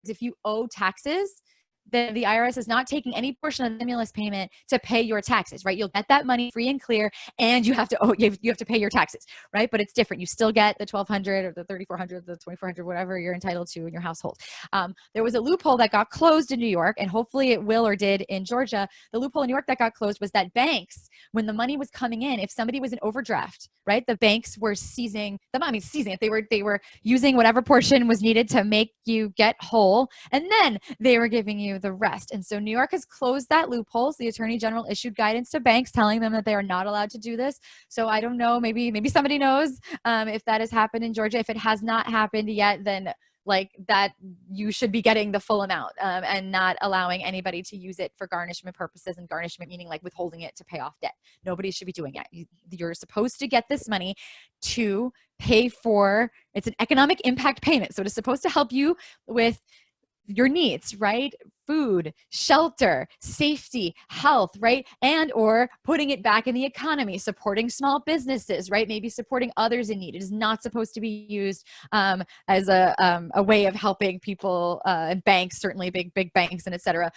if you owe taxes, then the IRS is not taking any portion of the stimulus payment to pay your taxes, right? You'll get that money free and clear, and you have to pay your taxes, right? But it's different. You still get the $1,200 or the $3,400, the $2,400, whatever you're entitled to in your household. There was a loophole that got closed in New York, and hopefully it will or did in Georgia. The loophole in New York that got closed was that banks, when the money was coming in, if somebody was in overdraft, right, the banks were seizing it. They were using whatever portion was needed to make you get whole, and then they were giving you the rest. And so New York has closed that loophole. So the Attorney General issued guidance to banks telling them that they are not allowed to do this. So I don't know, maybe somebody knows if that has happened in Georgia. If it has not happened yet, then like that, you should be getting the full amount and not allowing anybody to use it for garnishment purposes, and garnishment meaning like withholding it to pay off debt. Nobody should be doing that. You're supposed to get this money to pay for, it's an economic impact payment. So it is supposed to help you with your needs, right? Food, shelter, safety, health, right? And or putting it back in the economy, supporting small businesses, right? Maybe supporting others in need. It is not supposed to be used as a way of helping people and banks, certainly big banks and et cetera,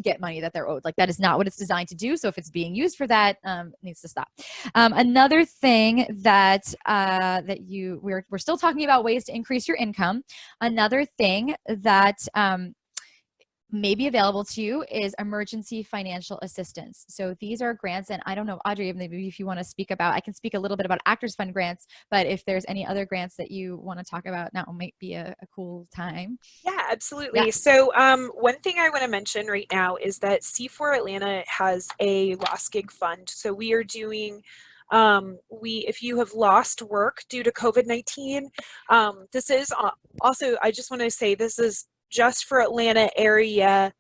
get money that they're owed. Like that is not what it's designed to do. So if it's being used for that, it needs to stop. Another thing that we're still talking about ways to increase your income. Another thing that may be available to you is emergency financial assistance. So these are grants, and I don't know, Audrey, maybe if you want to speak about, I can speak a little bit about Actors Fund grants, but if there's any other grants that you want to talk about, now might be a cool time. Yeah, absolutely. Yeah. So one thing I want to mention right now is that C4 Atlanta has a lost gig fund. So we are doing if you have lost work due to COVID-19, this is also, I just want to say this is just for Atlanta area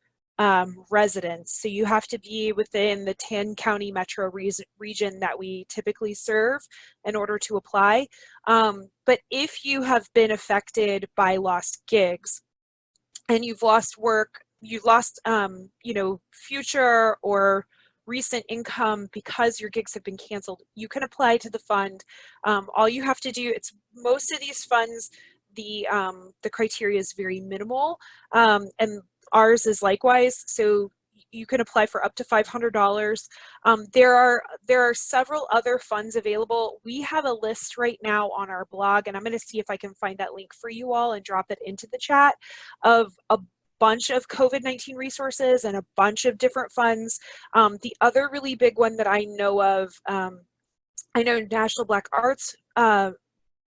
residents. So you have to be within the 10-county metro region that we typically serve in order to apply. But if you have been affected by lost gigs and you've lost work, you've lost future or recent income because your gigs have been canceled, you can apply to the fund. All you have to do, most of these funds, the criteria is very minimal, and ours is likewise. So you can apply for up to $500. There are several other funds available. We have a list right now on our blog, and I'm going to see if I can find that link for you all and drop it into the chat, of a bunch of COVID-19 resources and a bunch of different funds. The other really big one that I know of, I know National Black Arts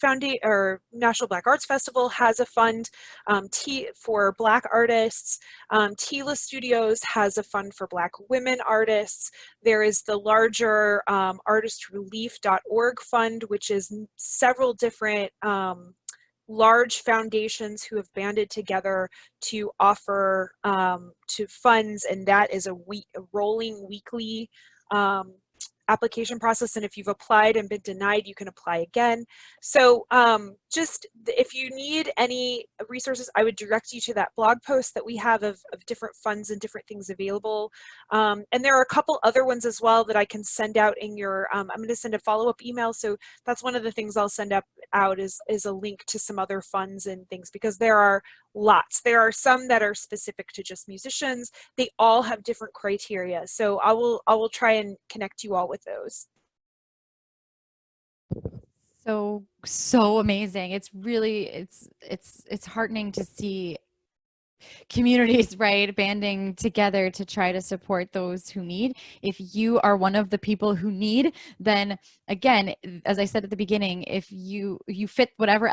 National Black Arts Festival has a fund for Black artists. Tila Studios has a fund for Black women artists. There is the larger artistrelief.org fund, which is several different large foundations who have banded together to offer to funds, and that is a rolling weekly application process, and if you've applied and been denied, you can apply again. So just if you need any resources, I would direct you to that blog post that we have of different funds and different things available. And there are a couple other ones as well that I can send out in your, I'm going to send a follow-up email. So that's one of the things I'll send out is a link to some other funds and things, because there are lots. There are some that are specific to just musicians. They all have different criteria. So I will try and connect you all with those. So amazing. It's really, it's heartening to see communities, right, banding together to try to support those who need. If you are one of the people who need, then again, as I said at the beginning, if you fit whatever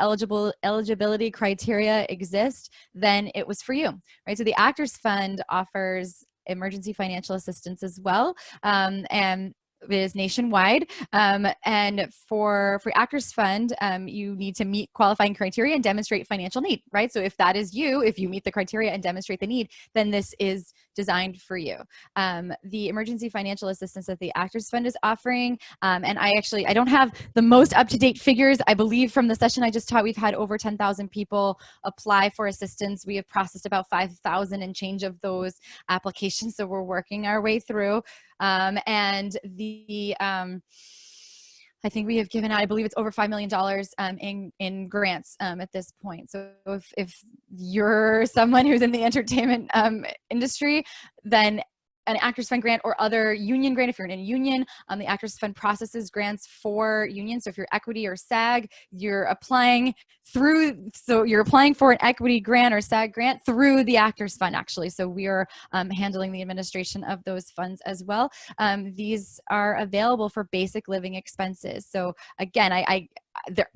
eligibility criteria exist, then it was for you, right? So the Actors Fund offers emergency financial assistance as well, and is nationwide. And for Actors Fund, you need to meet qualifying criteria and demonstrate financial need, right? So if that is you, if you meet the criteria and demonstrate the need, then this is designed for you. The emergency financial assistance that the Actors Fund is offering, and I don't have the most up-to-date figures. I believe from the session I just taught, we've had over 10,000 people apply for assistance. We have processed about 5,000 and change of those applications. So we're working our way through. And I think we have given out, I believe it's over $5 million in grants at this point. So if you're someone who's in the entertainment industry, then an Actors Fund grant or other union grant, if you're in a union, the Actors Fund processes grants for unions. So if you're equity or SAG, you're applying for an equity grant or SAG grant through the Actors Fund, actually. So we are handling the administration of those funds as well. These are available for basic living expenses. So again,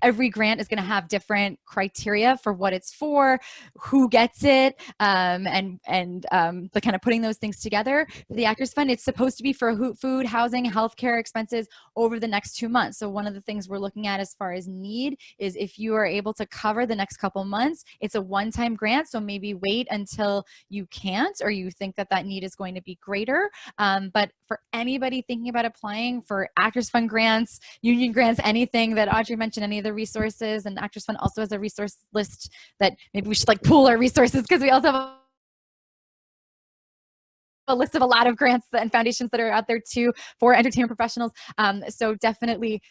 every grant is going to have different criteria for what it's for, who gets it, and the kind of putting those things together. For the Actors Fund, it's supposed to be for food, housing, healthcare expenses over the next 2 months. So one of the things we're looking at as far as need is if you are able to cover the next couple months, it's a one-time grant. So maybe wait until you can't, or you think that need is going to be greater. But for anybody thinking about applying for Actors Fund grants, union grants, anything that Audrey mentioned, any of the resources, and Actors Fund also has a resource list that maybe we should pool our resources, because we also have a list of a lot of grants and foundations that are out there too for entertainment professionals. So definitely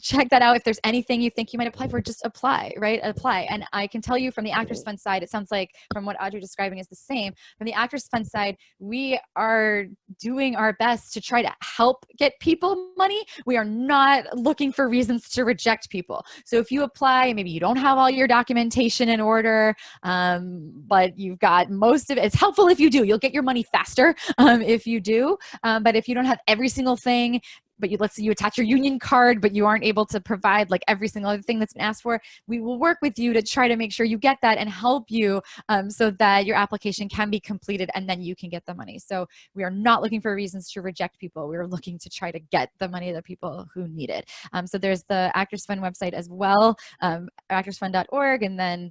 check that out. If there's anything you think you might apply for, just apply, right? Apply. And I can tell you from the Actors Fund side, it sounds like from what Audrey describing is the same. From the Actors Fund side, we are doing our best to try to help get people money. We are not looking for reasons to reject people. So if you apply, maybe you don't have all your documentation in order, but you've got most of it. It's helpful if you do. You'll get your money faster if you do. But if you don't have every single thing, but let's say you attach your union card, but you aren't able to provide every single other thing that's been asked for, we will work with you to try to make sure you get that and help you so that your application can be completed and then you can get the money. So we are not looking for reasons to reject people. We are looking to try to get the money to the people who need it. So there's the Actors Fund website as well, actorsfund.org, and then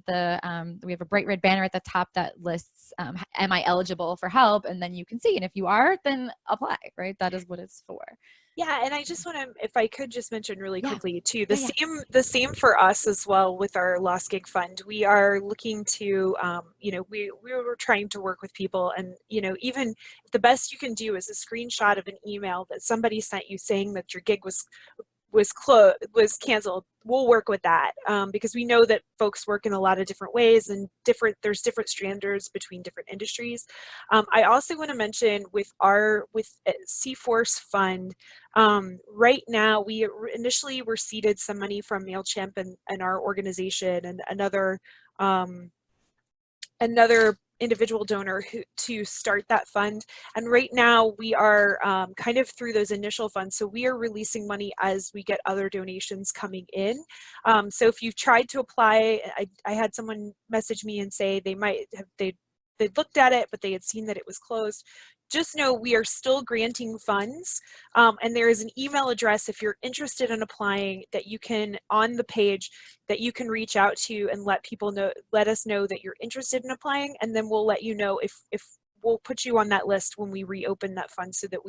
we have a bright red banner at the top that lists, am I eligible for help? And then you can see, and if you are, then apply, right? That is what it's for. Yeah, and I just want to, if I could just mention really quickly too, the same for us as well with our Lost Gig Fund. We are looking to, we were trying to work with people, and even if the best you can do is a screenshot of an email that somebody sent you saying that your gig was canceled, we'll work with that, because we know that folks work in a lot of different ways, and there's different standards between different industries. I also want to mention with C-Force Fund, right now we initially were seeded some money from MailChimp and our organization and another individual donor to start that fund. And right now we are kind of through those initial funds. So we are releasing money as we get other donations coming in. So if you've tried to apply, I had someone message me and say they looked at it, but they had seen that it was closed. just know we are still granting funds, and there is an email address if you're interested in applying that you can, on the page, that you can reach out to and let us know that you're interested in applying, and then we'll let you know if we'll put you on that list when we reopen that fund, so that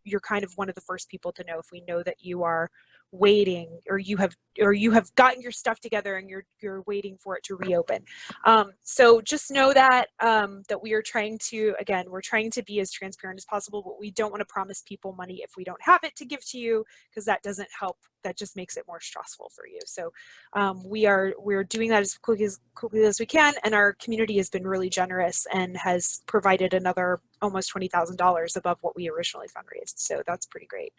you're kind of one of the first people to know if we know that you are waiting, or you have gotten your stuff together and you're waiting for it to reopen. So just know that that we are trying to, again, we're trying to be as transparent as possible, but we don't want to promise people money if we don't have it to give to you, because that doesn't help. That just makes it more stressful for you. So we're doing that as quickly as we can, and our community has been really generous and has provided another almost $20,000 above what we originally fundraised. So that's pretty great.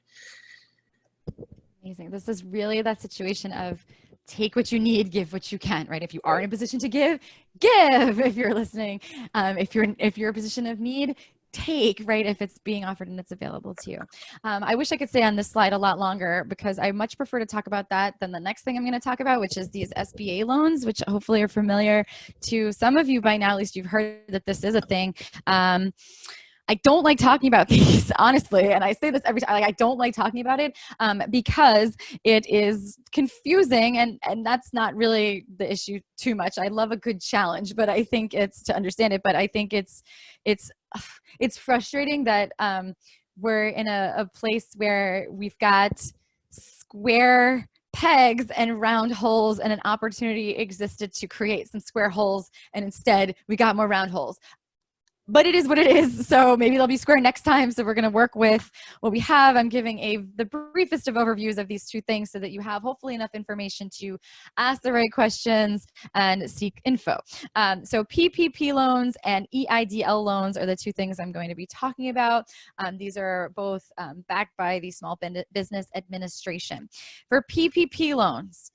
Amazing. This is really that situation of take what you need, give what you can, right? If you are in a position to give, if you're listening. If you're in a position of need, take, right? If it's being offered and it's available to you. I wish I could stay on this slide a lot longer, because I much prefer to talk about that than the next thing I'm going to talk about, which is these SBA loans, which hopefully are familiar to some of you by now. At least you've heard that this is a thing. I don't like talking about these, honestly, and I say this every time. Like, I don't like talking about it because it is confusing, and that's not really the issue too much. I love a good challenge, but I think it's to understand it. But I think it's frustrating that we're in a place where we've got square pegs and round holes, and an opportunity existed to create some square holes, and instead we got more round holes. But it is what it is, so maybe they'll be square next time. So we're going to work with what we have. I'm giving the briefest of overviews of these two things so that you have hopefully enough information to ask the right questions and seek info. So PPP loans and EIDL loans are the two things I'm going to be talking about. These are both backed by the Small Business Administration. For PPP loans,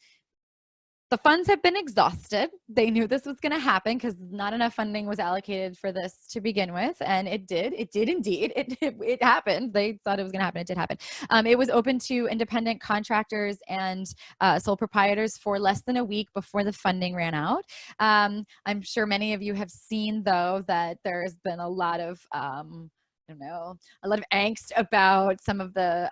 the funds have been exhausted. They knew this was going to happen because not enough funding was allocated for this to begin with, and it did. It did indeed. It happened. They thought it was going to happen. It did happen. It was open to independent contractors and sole proprietors for less than a week before the funding ran out. I'm sure many of you have seen, though, that there's been a lot of a lot of angst about some of the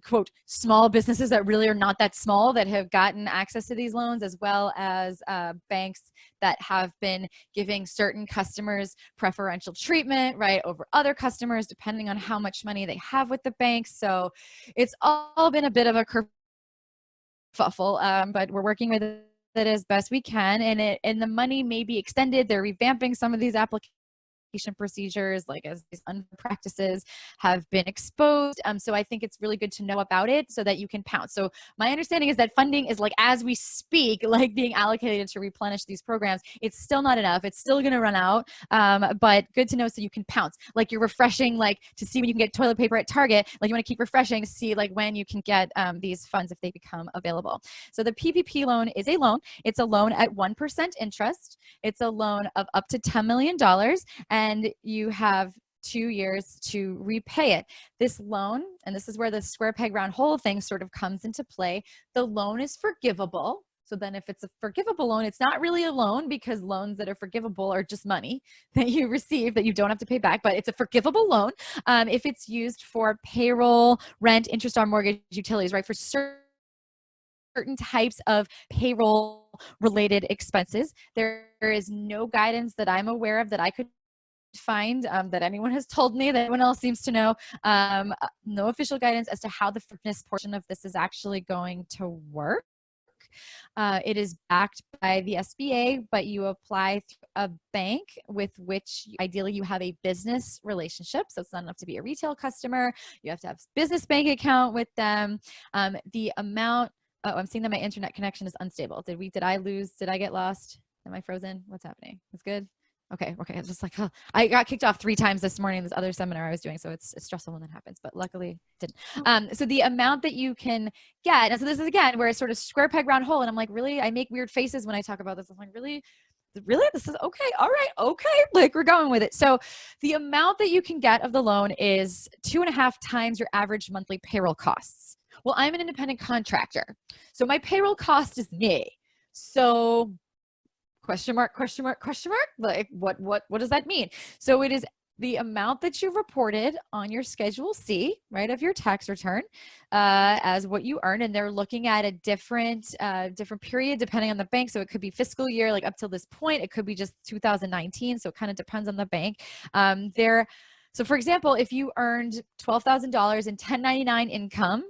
quote small businesses that really are not that small that have gotten access to these loans, as well as banks that have been giving certain customers preferential treatment, right, over other customers, depending on how much money they have with the bank. So it's all been a bit of a kerfuffle, but we're working with it as best we can, and the money may be extended. They're revamping some of these applications procedures, like as these practices have been exposed. So I think it's really good to know about it so that you can pounce. So my understanding is that funding is, like, as we speak, like being allocated to replenish these programs. It's still not enough. It's still going to run out, but good to know so you can pounce. Like you're refreshing, like to see when you can get toilet paper at Target, like you want to keep refreshing to see like when you can get these funds if they become available. So the PPP loan is a loan. It's a loan at 1% interest. It's a loan of up to $10 million. And you have 2 years to repay it. This loan, and this is where the square peg round hole thing sort of comes into play, the loan is forgivable. So then if it's a forgivable loan, it's not really a loan, because loans that are forgivable are just money that you receive that you don't have to pay back, but it's a forgivable loan if it's used for payroll, rent, interest on mortgage, utilities, right? For certain types of payroll related expenses. There is no guidance that I'm aware of that I could find that anyone has told me, that anyone else seems to know, no official guidance as to how the forgiveness portion of this is actually going to work. It is backed by the SBA, but you apply through a bank with which ideally you have a business relationship. So it's not enough to be a retail customer. You have to have a business bank account with them. The amount, oh, I'm seeing that my internet connection is unstable. Did I get lost? Am I frozen? What's happening? It's good. Okay. It's just like, oh, I got kicked off 3 times this morning, this other seminar I was doing. So it's stressful when that happens, but luckily it didn't. So the amount that you can get, and so this is again, where it's sort of square peg round hole. And I'm like, really, I make weird faces when I talk about this. I'm like, really, this is okay. All right. Okay. Like we're going with it. So the amount that you can get of the loan is 2.5 times your average monthly payroll costs. Well, I'm an independent contractor, so my payroll cost is me. So question mark, like what does that mean? So it is the amount that you reported on your Schedule C, right, of your tax return as what you earn. And they're looking at a different period depending on the bank. So it could be fiscal year, like up till this point. It could be just 2019. So it kind of depends on the bank. So for example, if you earned $12,000 in 1099 income,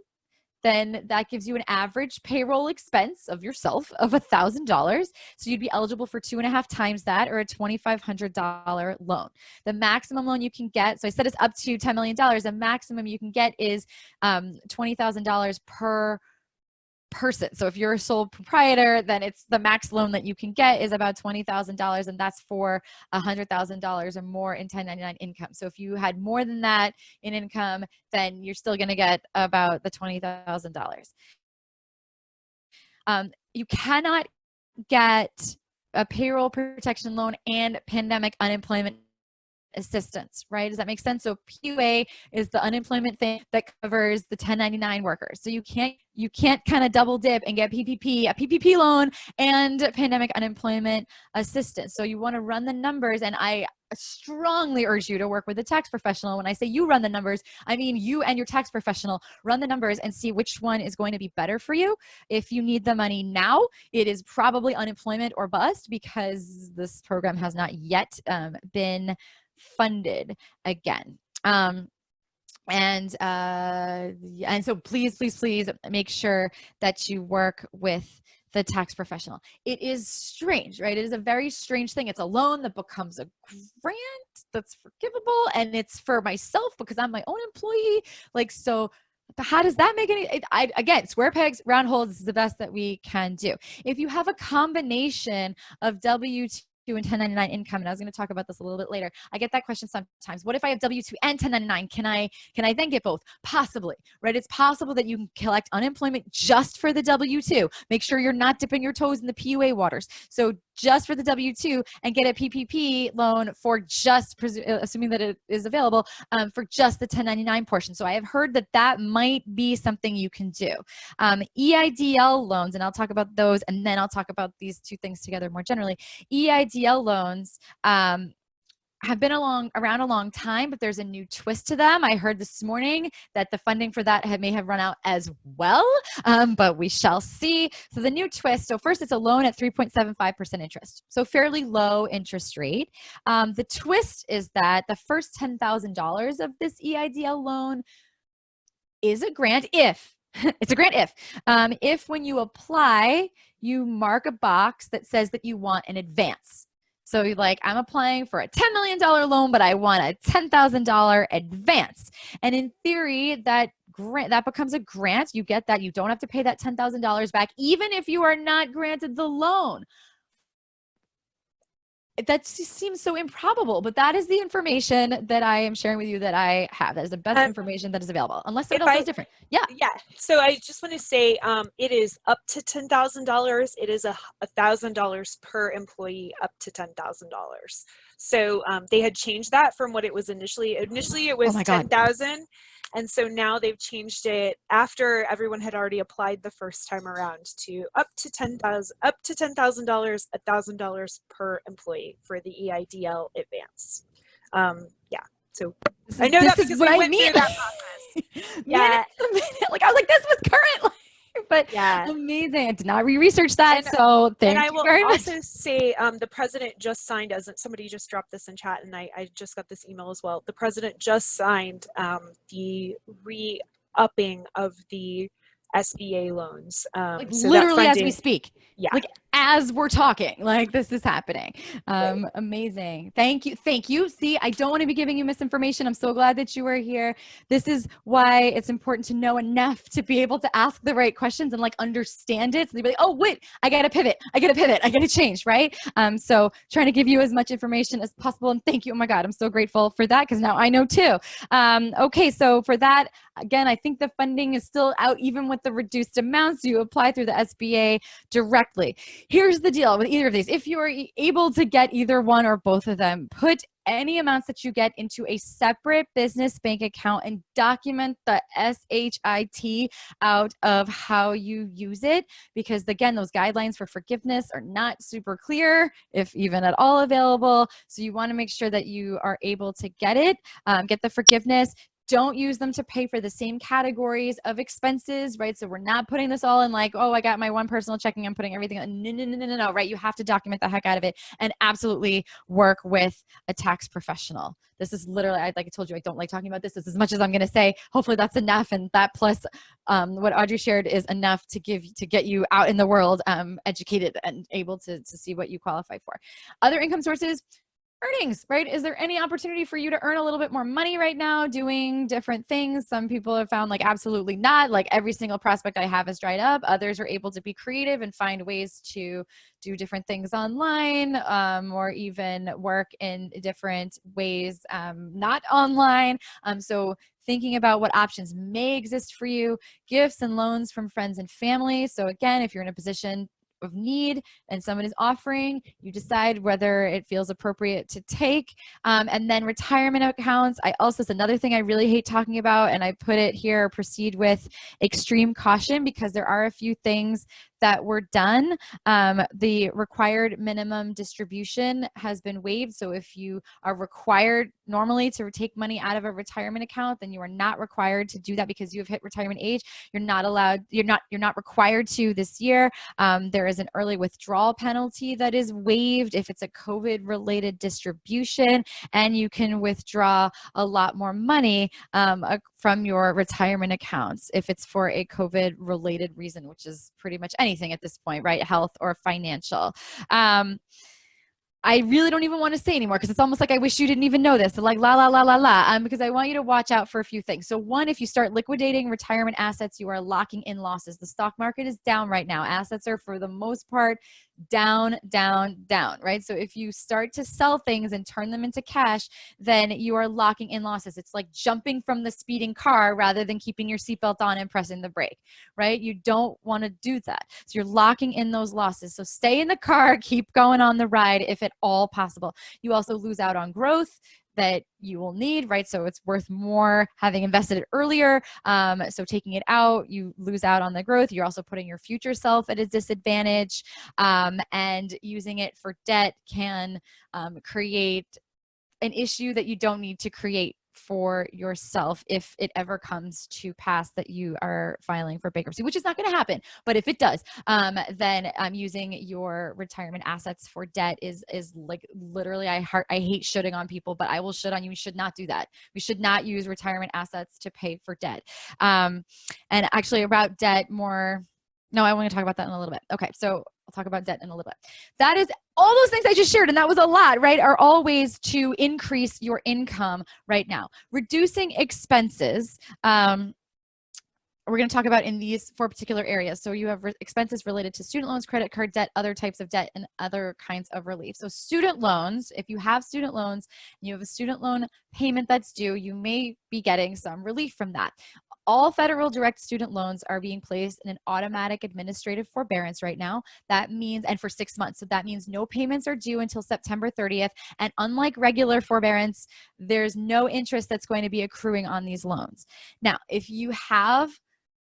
then that gives you an average payroll expense of yourself of $1,000. So you'd be eligible for 2.5 times that, or a $2,500 loan. The maximum loan you can get, so I said it's up to $10 million. The maximum you can get is $20,000 per person. So if you're a sole proprietor, then it's the max loan that you can get is about $20,000, and that's for $100,000 or more in 1099 income. So if you had more than that in income, then you're still going to get about the $20,000. You cannot get a payroll protection loan and pandemic unemployment assistance, right? Does that make sense? So PUA is the unemployment thing that covers the 1099 workers. So you can't kind of double dip and get a PPP loan and pandemic unemployment assistance. So you want to run the numbers, and I strongly urge you to work with a tax professional. When I say you run the numbers, I mean you and your tax professional run the numbers and see which one is going to be better for you. If you need the money now, it is probably unemployment or bust, because this program has not yet been funded again. And so please make sure that you work with the tax professional. It is strange, right? It is a very strange thing. It's a loan that becomes a grant that's forgivable, and it's for myself because I'm my own employee. Like, so how does that make any, again, square pegs, round holes. This is the best that we can do. If you have a combination of W-2 and 1099 income, and I was going to talk about this a little bit later. I get that question sometimes. What if I have W-2 and 1099? Can I then get both? Possibly, right? It's possible that you can collect unemployment just for the W-2. Make sure you're not dipping your toes in the PUA waters. So just for the W-2, and get a PPP loan for just, assuming that it is available, for just the 1099 portion. So I have heard that that might be something you can do. EIDL loans, and I'll talk about those, and then I'll talk about these two things together more generally. EIDL loans have been around a long time, but there's a new twist to them. I heard this morning that the funding for that may have run out as well, but we shall see. So the new twist, so first it's a loan at 3.75% interest, so fairly low interest rate. The twist is that the first $10,000 of this EIDL loan is a grant if, it's a grant if when you apply, you mark a box that says that you want an advance. So you're like, I'm applying for a $10 million loan, but I want a $10,000 advance. And in theory, that becomes a grant. You get that. You don't have to pay that $10,000 back, even if you are not granted the loan. That seems so improbable, but that is the information that I am sharing with you that I have. That is the best information that is available, unless something else is different. Yeah. Yeah. So I just want to say it is up to $10,000. It is $1,000 per employee up to $10,000. So they had changed that from what it was initially. Initially, it was 10,000. And so now they've changed it after everyone had already applied the first time around to up to $10,000, $1,000 per employee for the EIDL advance. Yeah. So I know that because we went through that process. Yeah. Like I was like, this was current. But yeah, amazing. I did not research that, so thank you very much. And I will also say the president just signed, as somebody just dropped this in chat, and I just got this email as well. The president just signed the re-upping of the SBA loans. Like so literally as we speak. Yeah. Like as we're talking, like this is happening. Right. Amazing. Thank you. Thank you. See, I don't want to be giving you misinformation. I'm so glad that you were here. This is why it's important to know enough to be able to ask the right questions and like understand it. So they'd be like, oh, wait, I got to pivot. I got to change. Right. So trying to give you as much information as possible. And thank you. Oh my God. I'm so grateful for that, because now I know too. Okay. So for that, again, I think the funding is still out even with the reduced amounts. You apply through the SBA directly. Here's the deal with either of these. If you are able to get either one or both of them, put any amounts that you get into a separate business bank account and document the SHIT out of how you use it. Because again, those guidelines for forgiveness are not super clear, if even at all available. So you want to make sure that you are able to get it, get the forgiveness. Don't use them to pay for the same categories of expenses, right? So we're not putting this all in like, oh, I got my one personal checking, I'm putting everything in. No, right? You have to document the heck out of it and absolutely work with a tax professional. This is literally, like I told you, I don't like talking about this. This is as much as I'm going to say. Hopefully that's enough. And that plus what Audrey shared is enough to get you out in the world, educated and able to see what you qualify for. Other income sources. Earnings, right? Is there any opportunity for you to earn a little bit more money right now doing different things? Some people have found like absolutely not, like every single prospect I have is dried up. Others are able to be creative and find ways to do different things online, or even work in different ways, not online. So thinking about what options may exist for you, gifts and loans from friends and family. So again, if you're in a position of need and someone is offering, you decide whether it feels appropriate to take. And then retirement accounts. It's another thing I really hate talking about, and I put it here, proceed with extreme caution, because there are a few things that were done. The required minimum distribution has been waived. So if you are required normally to take money out of a retirement account, then you are not required to do that because you have hit retirement age. You're not required to this year. There is an early withdrawal penalty that is waived if it's a COVID related distribution, and you can withdraw a lot more money from your retirement accounts if it's for a COVID related reason, which is pretty much anything at this point, right? Health or financial. I really don't even want to say anymore because it's almost like I wish you didn't even know this. So like because I want you to watch out for a few things. So one, if you start liquidating retirement assets, you are locking in losses. The stock market is down right now. Assets are for the most part down, right? So if you start to sell things and turn them into cash, then you are locking in losses. It's like jumping from the speeding car rather than keeping your seatbelt on and pressing the brake, right? You don't want to do that. So you're locking in those losses. So stay in the car, keep going on the ride if at all possible. You also lose out on growth that you will need, right? So it's worth more having invested it earlier. So taking it out, you lose out on the growth. You're also putting your future self at a disadvantage. And using it for debt can create an issue that you don't need to create for yourself if it ever comes to pass that you are filing for bankruptcy, which is not going to happen. But if it does, then using your retirement assets for debt is like literally, I hate shitting on people, but I will shit on you. We should not do that. We should not use retirement assets to pay for debt. And actually about debt more, no, I want to talk about that in a little bit. Okay, so I'll talk about debt in a little bit. That is all those things I just shared, and that was a lot, right, are all ways to increase your income right now. Reducing expenses, we're going to talk about in these 4 particular areas. So you have expenses related to student loans, credit card debt, other types of debt, and other kinds of relief. So student loans, if you have student loans, and you have a student loan payment that's due, you may be getting some relief from that. All federal direct student loans are being placed in an automatic administrative forbearance right now. That means, and for 6 months, so that means no payments are due until September 30th. And unlike regular forbearance, there's no interest that's going to be accruing on these loans. Now, if you have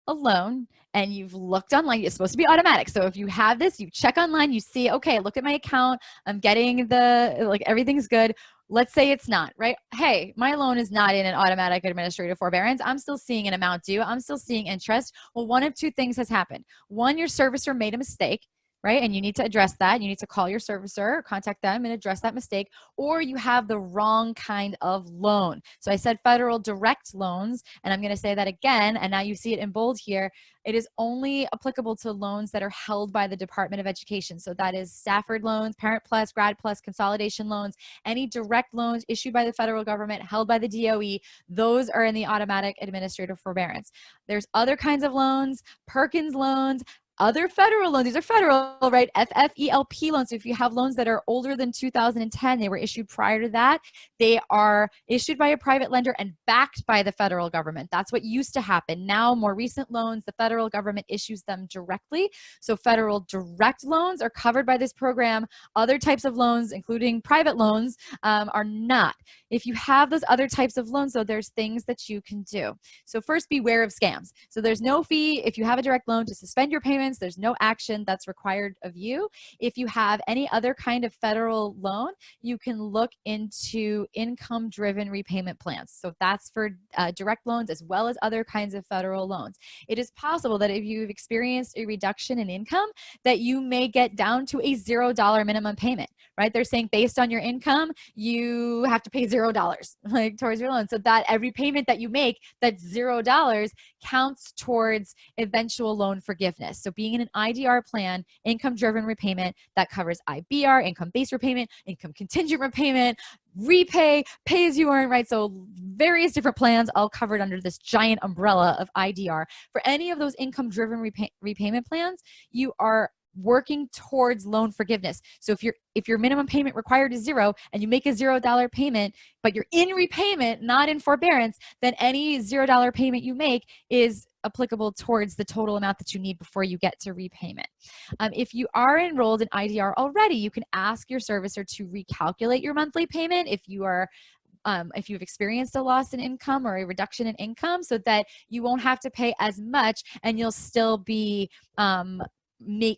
a loan and you've looked online, it's supposed to be automatic. So if you have this, you check online, you see, okay, look at my account, I'm getting everything's good. Let's say it's not, right? Hey, my loan is not in an automatic administrative forbearance. I'm still seeing an amount due. I'm still seeing interest. Well, one of 2 things has happened. One, your servicer made a mistake, right? And you need to address that. You need to call your servicer, contact them and address that mistake, or you have the wrong kind of loan. So I said federal direct loans, and I'm going to say that again, and now you see it in bold here. It is only applicable to loans that are held by the Department of Education. So that is Stafford loans, Parent Plus, Grad Plus, consolidation loans, any direct loans issued by the federal government, held by the DOE, those are in the automatic administrative forbearance. There's other kinds of loans, Perkins loans, other federal loans, these are federal, right? FFELP loans. So if you have loans that are older than 2010, they were issued prior to that, they are issued by a private lender and backed by the federal government. That's what used to happen. Now, more recent loans, the federal government issues them directly. So federal direct loans are covered by this program. Other types of loans, including private loans, are not. If you have those other types of loans, though, there's things that you can do. So first, beware of scams. So there's no fee if you have a direct loan to suspend your payments. There's no action that's required of you. If you have any other kind of federal loan, you can look into income-driven repayment plans. So that's for direct loans as well as other kinds of federal loans. It is possible that if you've experienced a reduction in income, that you may get down to a $0 minimum payment, right? They're saying based on your income, you have to pay $0 like towards your loan. So that every payment that you make, that's $0 counts towards eventual loan forgiveness. So being in an IDR plan, income-driven repayment, that covers IBR, income-based repayment, income contingent repayment, repay, pay as you earn, right? So various different plans all covered under this giant umbrella of IDR. For any of those income-driven repayment plans, you are working towards loan forgiveness. So if your minimum payment required is $0 and you make a $0 payment, but you're in repayment, not in forbearance, then any $0 payment you make is applicable towards the total amount that you need before you get to repayment. If you are enrolled in IDR already, you can ask your servicer to recalculate your monthly payment if you've experienced a loss in income or a reduction in income, so that you won't have to pay as much and you'll still be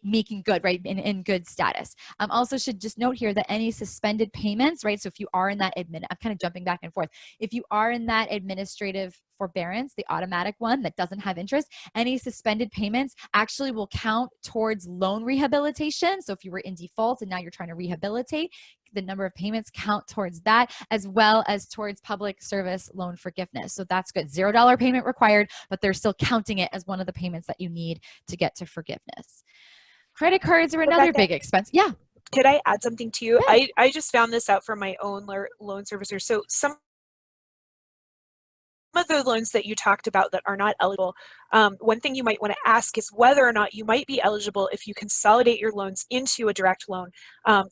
making good, right, in good status. Also should just note here that any suspended payments, right, so if you are in that I'm kind of jumping back and forth. If you are in that administrative forbearance, the automatic one that doesn't have interest, any suspended payments actually will count towards loan rehabilitation. So if you were in default and now you're trying to rehabilitate, the number of payments count towards that, as well as towards public service loan forgiveness. So that's good. $0 payment required, but they're still counting it as one of the payments that you need to get to forgiveness. Credit cards are another big expense. Yeah. Could I add something to you? Yeah. I just found this out from my own loan servicer. So some of the loans that you talked about that are not eligible, one thing you might want to ask is whether or not you might be eligible if you consolidate your loans into a direct loan.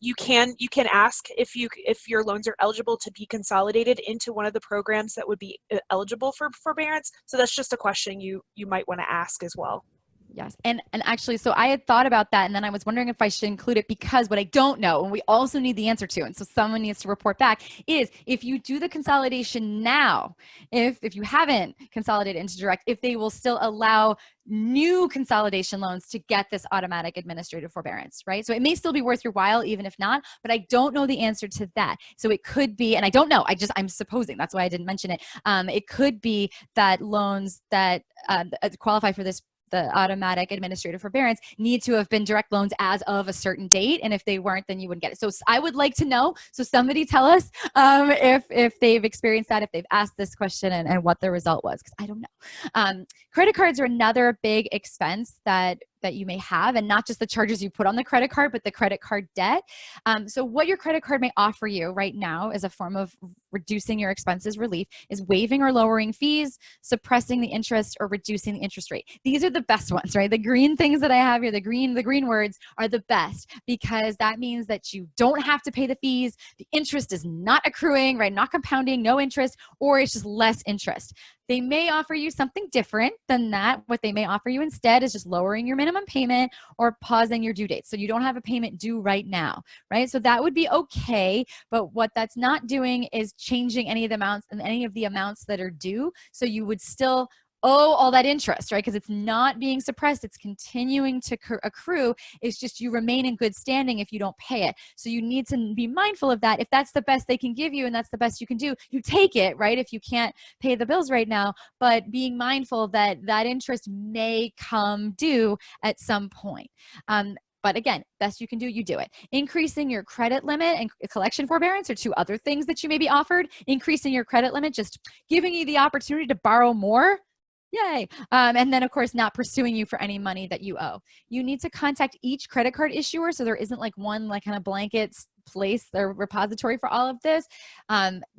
You can ask if your loans are eligible to be consolidated into one of the programs that would be eligible for forbearance. So that's just a question you might want to ask as well. Yes. And actually, so I had thought about that, and then I was wondering if I should include it, because what I don't know, and we also need the answer to, and so someone needs to report back, is if you do the consolidation now, if you haven't consolidated into direct, if they will still allow new consolidation loans to get this automatic administrative forbearance, right? So it may still be worth your while, even if not, but I don't know the answer to that. So it could be, and I don't know, I'm supposing, that's why I didn't mention it. It could be that loans that qualify for this, the automatic administrative forbearance, need to have been direct loans as of a certain date. And if they weren't, then you wouldn't get it. So I would like to know. So somebody tell us if they've experienced that, if they've asked this question, and what the result was, because I don't know. Credit cards are another big expense that you may have, and not just the charges you put on the credit card, but the credit card debt. So what your credit card may offer you right now as a form of reducing your expenses relief is waiving or lowering fees, suppressing the interest, or reducing the interest rate. These are the best ones, right? The green things that I have here, the green words are the best, because that means that you don't have to pay the fees. The interest is not accruing, right? Not compounding, no interest, or it's just less interest. They may offer you something different than that. What they may offer you instead is just lowering your minimum payment or pausing your due date. So you don't have a payment due right now, right? So that would be okay. But what that's not doing is changing any of the amounts that are due. So you would still owe all that interest, right? Because it's not being suppressed. It's continuing to accrue. It's just you remain in good standing if you don't pay it. So you need to be mindful of that. If that's the best they can give you and that's the best you can do, you take it, right? If you can't pay the bills right now, but being mindful that that interest may come due at some point. But again, best you can do, you do it. Increasing your credit limit and collection forbearance are two other things that you may be offered. Increasing your credit limit, just giving you the opportunity to borrow more. Yay. And then, of course, not pursuing you for any money that you owe. You need to contact each credit card issuer, so there isn't like one like kind of blanket place or repository for all of this.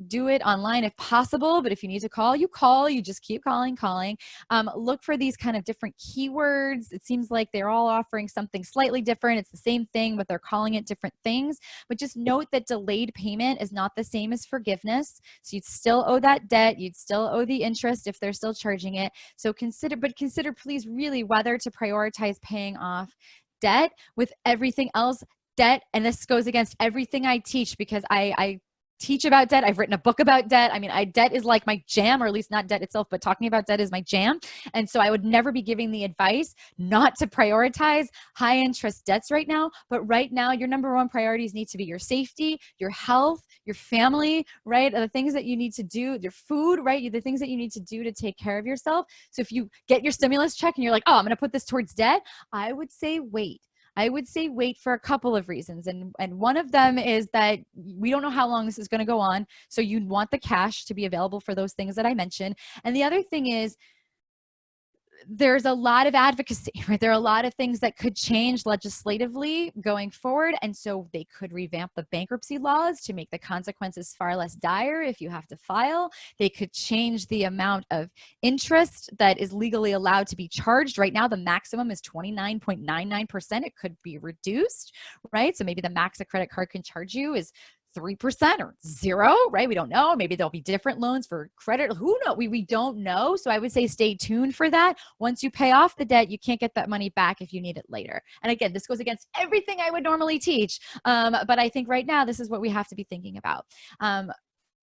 Do it online if possible, but if you need to call, you call. You just keep calling. Look for these kind of different keywords. It seems like they're all offering something slightly different. It's the same thing, but they're calling it different things. But just note that delayed payment is not the same as forgiveness. So you'd still owe that debt. You'd still owe the interest if they're still charging it. So consider please really whether to prioritize paying off debt with everything else. Debt, and this goes against everything I teach, because I teach about debt. I've written a book about debt. I mean, debt is like my jam, or at least not debt itself, but talking about debt is my jam. And so I would never be giving the advice not to prioritize high interest debts right now. But right now, your number one priorities need to be your safety, your health, your family, right? The things that you need to do, your food, right? The things that you need to do to take care of yourself. So if you get your stimulus check and you're like, oh, I'm going to put this towards debt, I would say wait. I would say wait for a couple of reasons. And one of them is that we don't know how long this is going to go on. So you want the cash to be available for those things that I mentioned. And the other thing is, there's a lot of advocacy, right? There are a lot of things that could change legislatively going forward. And so they could revamp the bankruptcy laws to make the consequences far less dire if you have to file. They could change the amount of interest that is legally allowed to be charged. Right now, the maximum is 29.99%. It could be reduced, right? So maybe the max a credit card can charge you is 3% or 0, right? We don't know. Maybe there'll be different loans for credit. Who knows? We don't know. So I would say stay tuned for that. Once you pay off the debt, you can't get that money back if you need it later. And again, this goes against everything I would normally teach. But I think right now, this is what we have to be thinking about.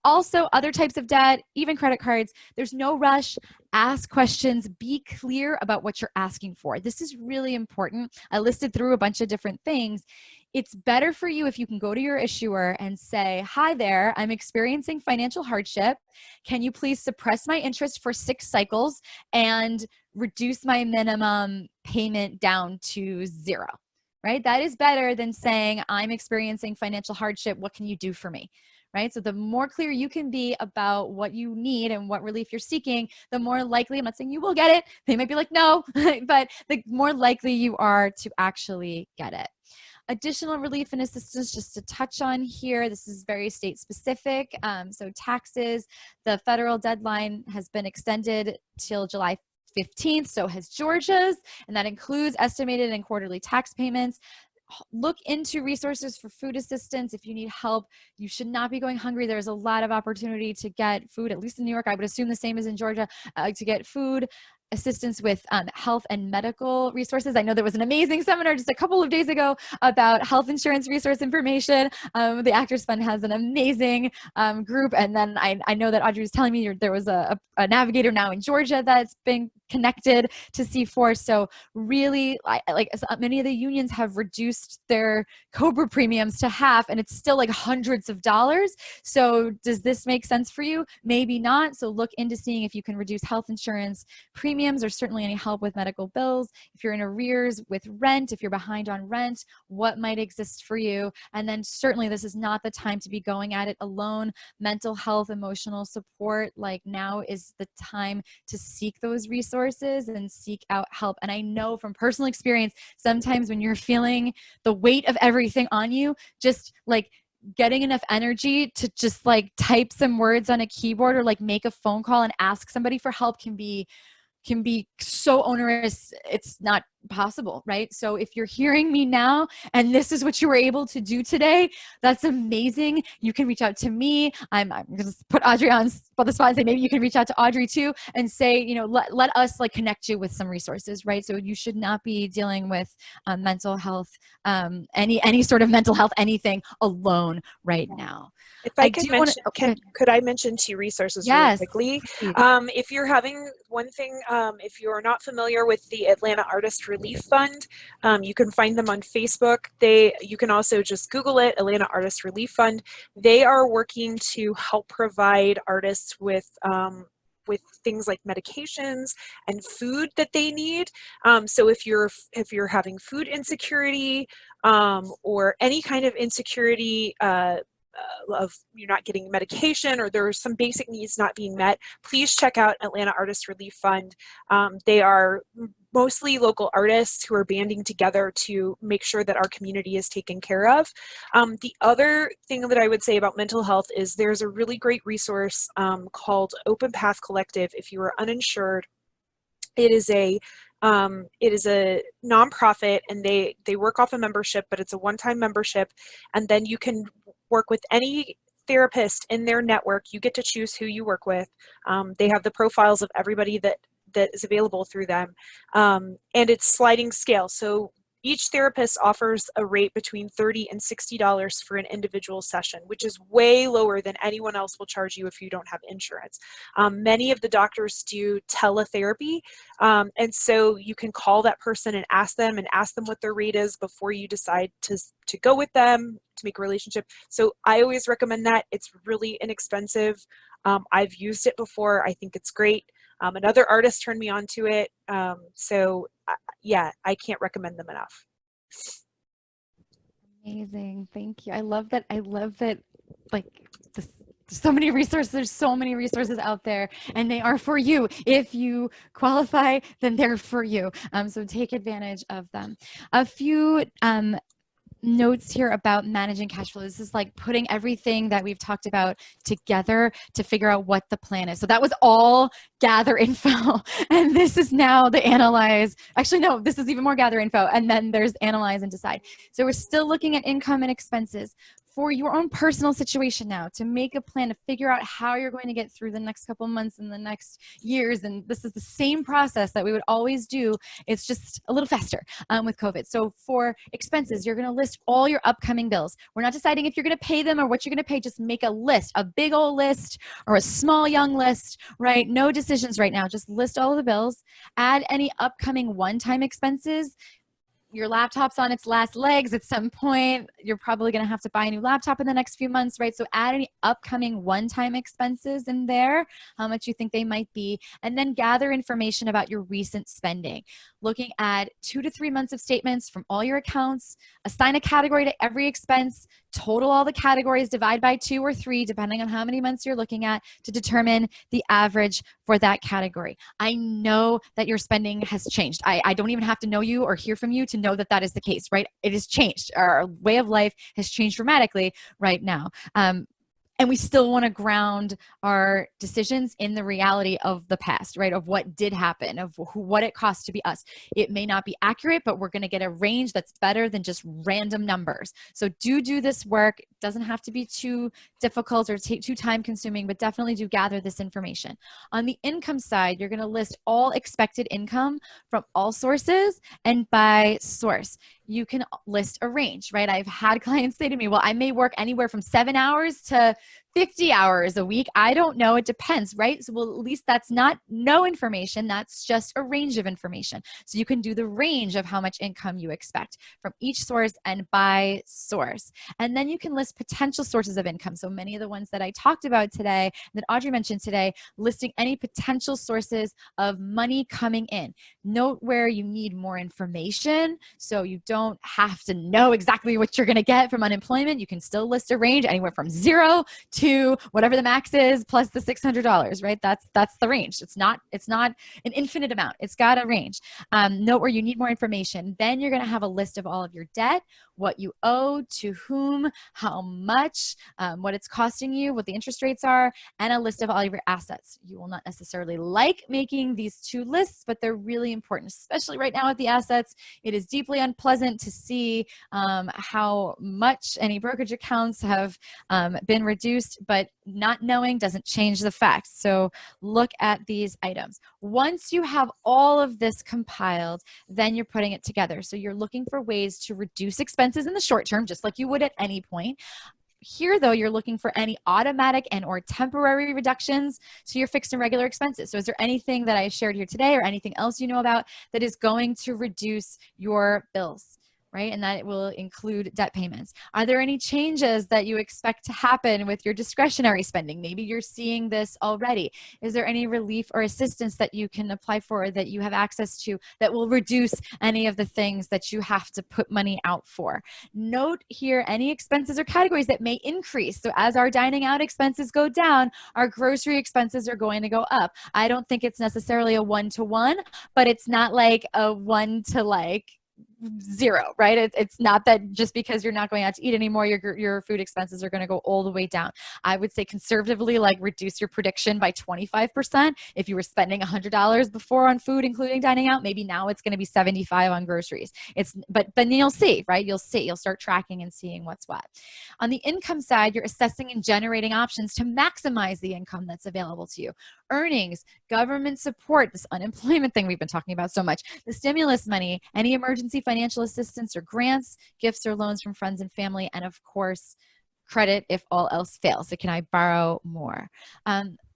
Also, other types of debt, even credit cards, there's no rush. Ask questions. Be clear about what you're asking for. This is really important. I listed through a bunch of different things. It's better for you if you can go to your issuer and say, hi there, I'm experiencing financial hardship. Can you please suppress my interest for 6 cycles and reduce my minimum payment down to 0, right? That is better than saying, I'm experiencing financial hardship. What can you do for me? Right? So the more clear you can be about what you need and what relief you're seeking, the more likely, I'm not saying you will get it. They might be like, no, but the more likely you are to actually get it. Additional relief and assistance, just to touch on here, this is very state specific. So taxes, the federal deadline has been extended till July 15th, so has Georgia's, and that includes estimated and quarterly tax payments. Look into resources for food assistance. If you need help, you should not be going hungry. There's a lot of opportunity to get food, at least in New York. I would assume the same as in Georgia, to get food assistance with health and medical resources. I know there was an amazing seminar just a couple of days ago about health insurance resource information. The Actors Fund has an amazing group. And then I know that Audrey was telling me there was a navigator now in Georgia that's been connected to C4. So really, like many of the unions have reduced their COBRA premiums to half, and it's still like hundreds of dollars. So does this make sense for you? Maybe not. So look into seeing if you can reduce health insurance premiums, or certainly any help with medical bills. If you're in arrears with rent, if you're behind on rent, what might exist for you? And then certainly this is not the time to be going at it alone. Mental health, emotional support, like now is the time to seek those resources and seek out help. And I know from personal experience, sometimes when you're feeling the weight of everything on you, just like getting enough energy to just like type some words on a keyboard or like make a phone call and ask somebody for help can be so onerous, it's not possible, right? So if you're hearing me now and this is what you were able to do today, that's amazing. You can reach out to me. I'm going to put Audrey on the spot and say, maybe you can reach out to Audrey too and say, you know, let us like connect you with some resources, right? So you should not be dealing with mental health, any sort of mental health, anything alone right now. If I could mention, could I mention 2 resources really quickly? If you're having one thing, if you're not familiar with the Atlanta Artist Relief Fund, you can find them on Facebook. You can also just Google it, Atlanta Artist Relief Fund. They are working to help provide artists with things like medications and food that they need. So if you're having food insecurity or any kind of insecurity you're not getting medication or there's some basic needs not being met, please check out Atlanta Artist Relief Fund. They are mostly local artists who are banding together to make sure that our community is taken care of. The other thing that I would say about mental health is there's a really great resource called Open Path Collective. If you are uninsured, it is a nonprofit, and they work off a membership, but it's a one-time membership, and then you can work with any therapist in their network. You get to choose who you work with. They have the profiles of everybody that is available through them, and it's sliding scale. So each therapist offers a rate between $30 and $60 for an individual session, which is way lower than anyone else will charge you if you don't have insurance. Many of the doctors do teletherapy, and so you can call that person and ask them what their rate is before you decide to go with them, to make a relationship. So I always recommend that. It's really inexpensive. I've used it before. I think it's great. Another artist turned me on to it. Yeah, I can't recommend them enough. Amazing. Thank you. I love that. Like there's so many resources. There's so many resources out there, and they are for you. If you qualify, then they're for you. So take advantage of them. A few notes here about managing cash flow. This is like putting everything that we've talked about together to figure out what the plan is. So that was all gather info, and this is now the analyze. Actually, no, this is even more gather info, and then there's analyze and decide. So we're still looking at income and expenses for your own personal situation now, to make a plan, to figure out how you're going to get through the next couple of months and the next years. And this is the same process that we would always do. It's just a little faster with COVID. So for expenses, you're going to list all your upcoming bills. We're not deciding if you're going to pay them or what you're going to pay. Just make a list, a big old list or a small young list, right? No decisions right now. Just list all of the bills. Add any upcoming one-time expenses. Your laptop's on its last legs at some point. You're probably going to have to buy a new laptop in the next few months, right? So add any upcoming one-time expenses in there, how much you think they might be, and then gather information about your recent spending. Looking at 2 to 3 months of statements from all your accounts, assign a category to every expense, total all the categories, divide by 2 or 3, depending on how many months you're looking at, to determine the average for that category. I know that your spending has changed. I don't even have to know you or hear from you to know that that is the case, right? It has changed. Our way of life has changed dramatically right now. And we still want to ground our decisions in the reality of the past, right? Of what did happen, of what it costs to be us. It may not be accurate, but we're going to get a range that's better than just random numbers. So do this work. It doesn't have to be too difficult or too time consuming, but definitely do gather this information. On the income side, you're going to list all expected income from all sources and by source. You can list a range, right? I've had clients say to me, well, I may work anywhere from 7 hours to 50 hours a week. I don't know. It depends, right? So, well, at least that's not no information. That's just a range of information. So you can do the range of how much income you expect from each source and by source. And then you can list potential sources of income. So many of the ones that I talked about today, that Audrey mentioned today, listing any potential sources of money coming in. Note where you need more information. So you don't have to know exactly what you're going to get from unemployment. You can still list a range anywhere from 0 to whatever the max is plus the $600, right? That's the range. It's not an infinite amount. It's got a range. Note where you need more information. Then you're going to have a list of all of your debt, what you owe, to whom, how much, what it's costing you, what the interest rates are, and a list of all of your assets. You will not necessarily like making these two lists, but they're really important, especially right now with the assets. It is deeply unpleasant to see how much any brokerage accounts have been reduced, but not knowing doesn't change the facts. So look at these items. Once you have all of this compiled, then you're putting it together. So you're looking for ways to reduce expenses in the short term, just like you would at any point. Here, though, you're looking for any automatic and or temporary reductions to your fixed and regular expenses. So is there anything that I shared here today or anything else you know about that is going to reduce your bills? right? And that will include debt payments. Are there any changes that you expect to happen with your discretionary spending? Maybe you're seeing this already. Is there any relief or assistance that you can apply for or that you have access to that will reduce any of the things that you have to put money out for? Note here any expenses or categories that may increase. So as our dining out expenses go down, our grocery expenses are going to go up. I don't think it's necessarily a one-to-one, but it's not like a one to like zero, right? It's not that just because you're not going out to eat anymore, your food expenses are going to go all the way down. I would say conservatively, like reduce your prediction by 25%. If you were spending $100 before on food, including dining out, maybe now it's going to be 75 on groceries. But then you'll see, right? You'll start tracking and seeing what's what. On the income side, you're assessing and generating options to maximize the income that's available to you. Earnings, government support, this unemployment thing we've been talking about so much, the stimulus money, any emergency financial assistance or grants, gifts or loans from friends and family, and of course, credit if all else fails. So can I borrow more?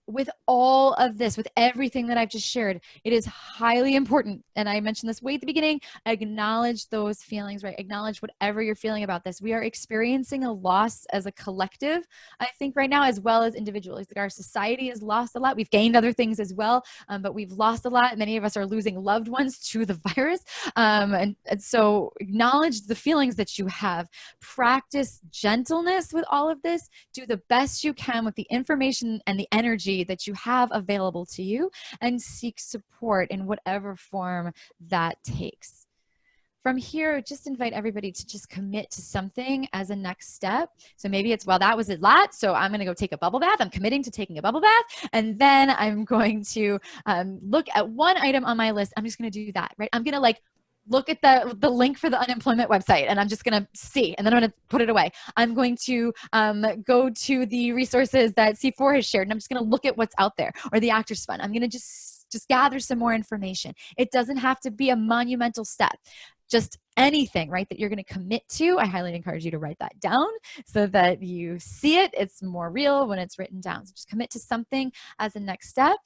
With all of this, with everything that I've just shared, it is highly important, and I mentioned this way at the beginning, acknowledge those feelings, right? Acknowledge whatever you're feeling about this. We are experiencing a loss as a collective, I think, right now, as well as individually. Like our society has lost a lot. We've gained other things as well, but we've lost a lot. Many of us are losing loved ones to the virus. And so acknowledge the feelings that you have. Practice gentleness with all of this. Do the best you can with the information and the energy that you have available to you, and seek support in whatever form that takes. From here, just invite everybody to just commit to something as a next step. So maybe it's, well, that was a lot, so I'm going to go take a bubble bath. I'm committing to taking a bubble bath, and then I'm going to look at one item on my list. I'm just going to do that, right? I'm going to look at the link for the unemployment website, and I'm just going to see, and then I'm going to put it away. I'm going to go to the resources that C4 has shared, and I'm just going to look at what's out there, or the Actors Fund. I'm going to just gather some more information. It doesn't have to be a monumental step. Just anything, right, that you're going to commit to. I highly encourage you to write that down so that you see it. It's more real when it's written down. So just commit to something as a next step.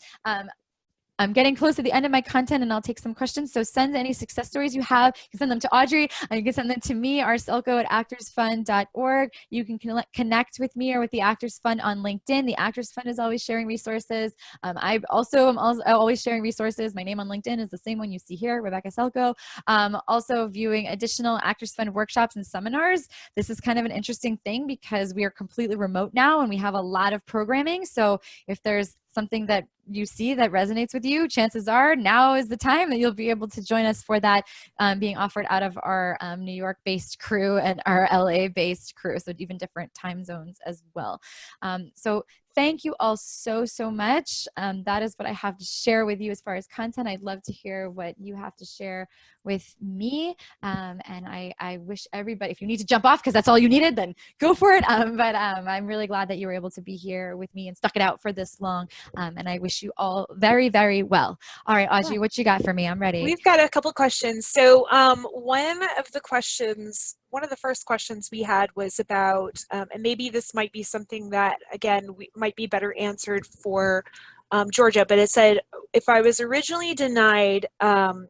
I'm getting close to the end of my content, and I'll take some questions. So send any success stories you have. You can send them to Audrey, and you can send them to me, Selkowe@actorsfund.org. You can connect with me or with the Actors Fund on LinkedIn. The Actors Fund is always sharing resources. I also am always sharing resources. My name on LinkedIn is the same one you see here, Rebecca Selkowe. Also viewing additional Actors Fund workshops and seminars. This is kind of an interesting thing because we are completely remote now, and we have a lot of programming. So if there's something that you see that resonates with you, chances are now is the time that you'll be able to join us for that, being offered out of our New York-based crew and our LA-based crew, so even different time zones as well. So thank you all so much. That is what I have to share with you as far as content. I'd love to hear what you have to share with me. And I wish everybody, if you need to jump off because that's all you needed, then go for it. But I'm really glad that you were able to be here with me and stuck it out for this long. And I wish you all very, very well. All right, Audrey, what you got for me? I'm ready. We've got a couple questions. So one of the first questions we had was about, and maybe this might be something that, again, might be better answered for Georgia, but it said, if I was originally denied and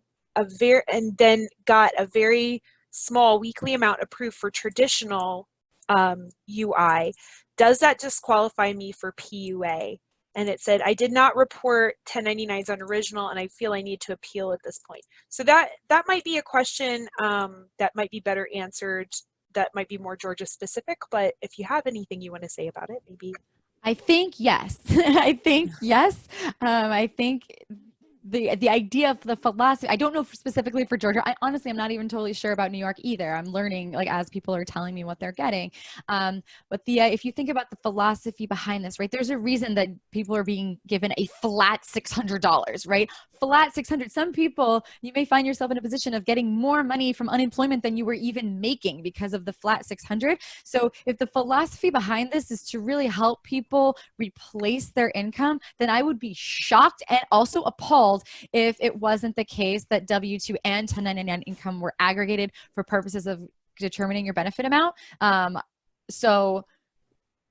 then got a very small weekly amount approved for traditional UI, does that disqualify me for PUA? And it said, I did not report 1099s on original, and I feel I need to appeal at this point. So that might be a question that might be better answered, that might be more Georgia specific, but if you have anything you want to say about it, maybe. I think yes. I think yes. I think the idea of the philosophy, I don't know specifically for Georgia. I honestly, I'm not even totally sure about New York either. I'm learning as people are telling me what they're getting. But if you think about the philosophy behind this, right, there's a reason that people are being given a flat $600, right? Flat 600. Some people, you may find yourself in a position of getting more money from unemployment than you were even making because of the flat 600. So if the philosophy behind this is to really help people replace their income, then I would be shocked and also appalled if it wasn't the case that W-2 and 1099 income were aggregated for purposes of determining your benefit amount. So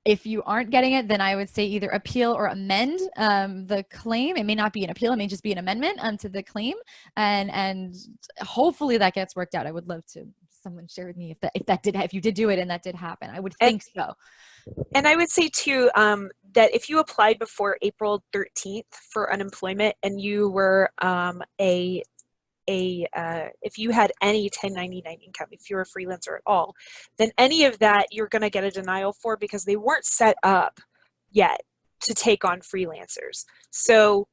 if you aren't getting it, then I would say either appeal or amend the claim. It may not be an appeal, it may just be an amendment to the claim, and hopefully that gets worked out. I would love to someone share with me if you did do it and that did happen. I would think so. And I would say too, that if you applied before April 13th for unemployment and you were if you had any 1099 income, if you're a freelancer at all, then any of that you're going to get a denial for because they weren't set up yet to take on freelancers. So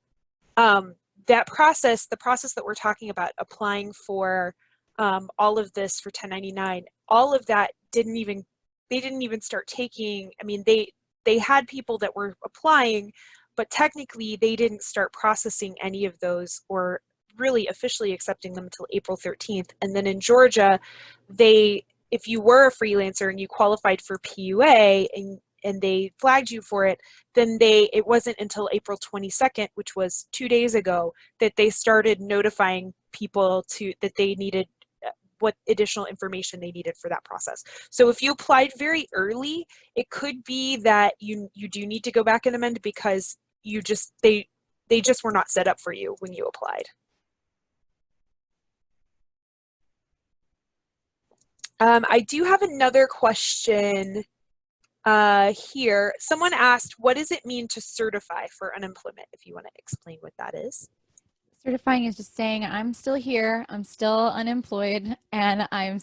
that process, the process that we're talking about, applying for all of this for 1099, all of that they didn't even start taking. I mean, they had people that were applying, but technically they didn't start processing any of those or really officially accepting them until April 13th. And then in Georgia, if you were a freelancer and you qualified for PUA and they flagged you for it, then it wasn't until April 22nd, which was 2 days ago, that they started notifying people that they needed what additional information they needed for that process. So if you applied very early, it could be that you do need to go back and amend because they just were not set up for you when you applied. I do have another question here. Someone asked, what does it mean to certify for unemployment? If you want to explain what that is. Certifying is just saying I'm still here, I'm still unemployed, and I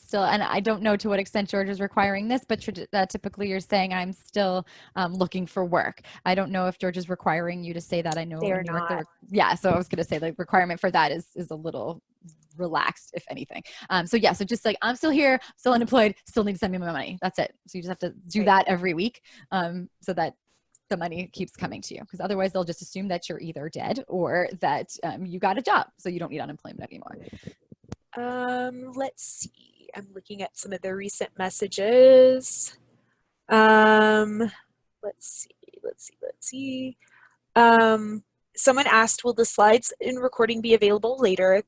don't know to what extent Georgia is requiring this, but typically you're saying I'm still looking for work. I don't know if Georgia is requiring you to say that. I know They're in New York, not. yeah, so I was going to say the requirement for that is a little relaxed, if anything. So just like I'm still here, still unemployed, still need to send me my money. That's it. So you just have to do that every week so that the money keeps coming to you, because otherwise they'll just assume that you're either dead or that you got a job, so you don't need unemployment anymore. Let's see. I'm looking at some of the recent messages. Let's see. Someone asked, will the slides in recording be available later?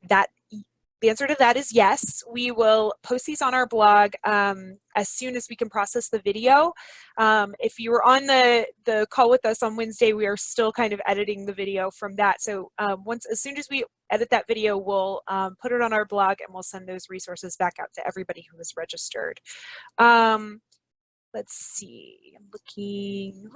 The answer to that is yes. We will post these on our blog as soon as we can process the video. If you were on the call with us on Wednesday, we are still kind of editing the video from that. So as soon as we edit that video, we'll put it on our blog and we'll send those resources back out to everybody who is registered. Let's see. I'm looking.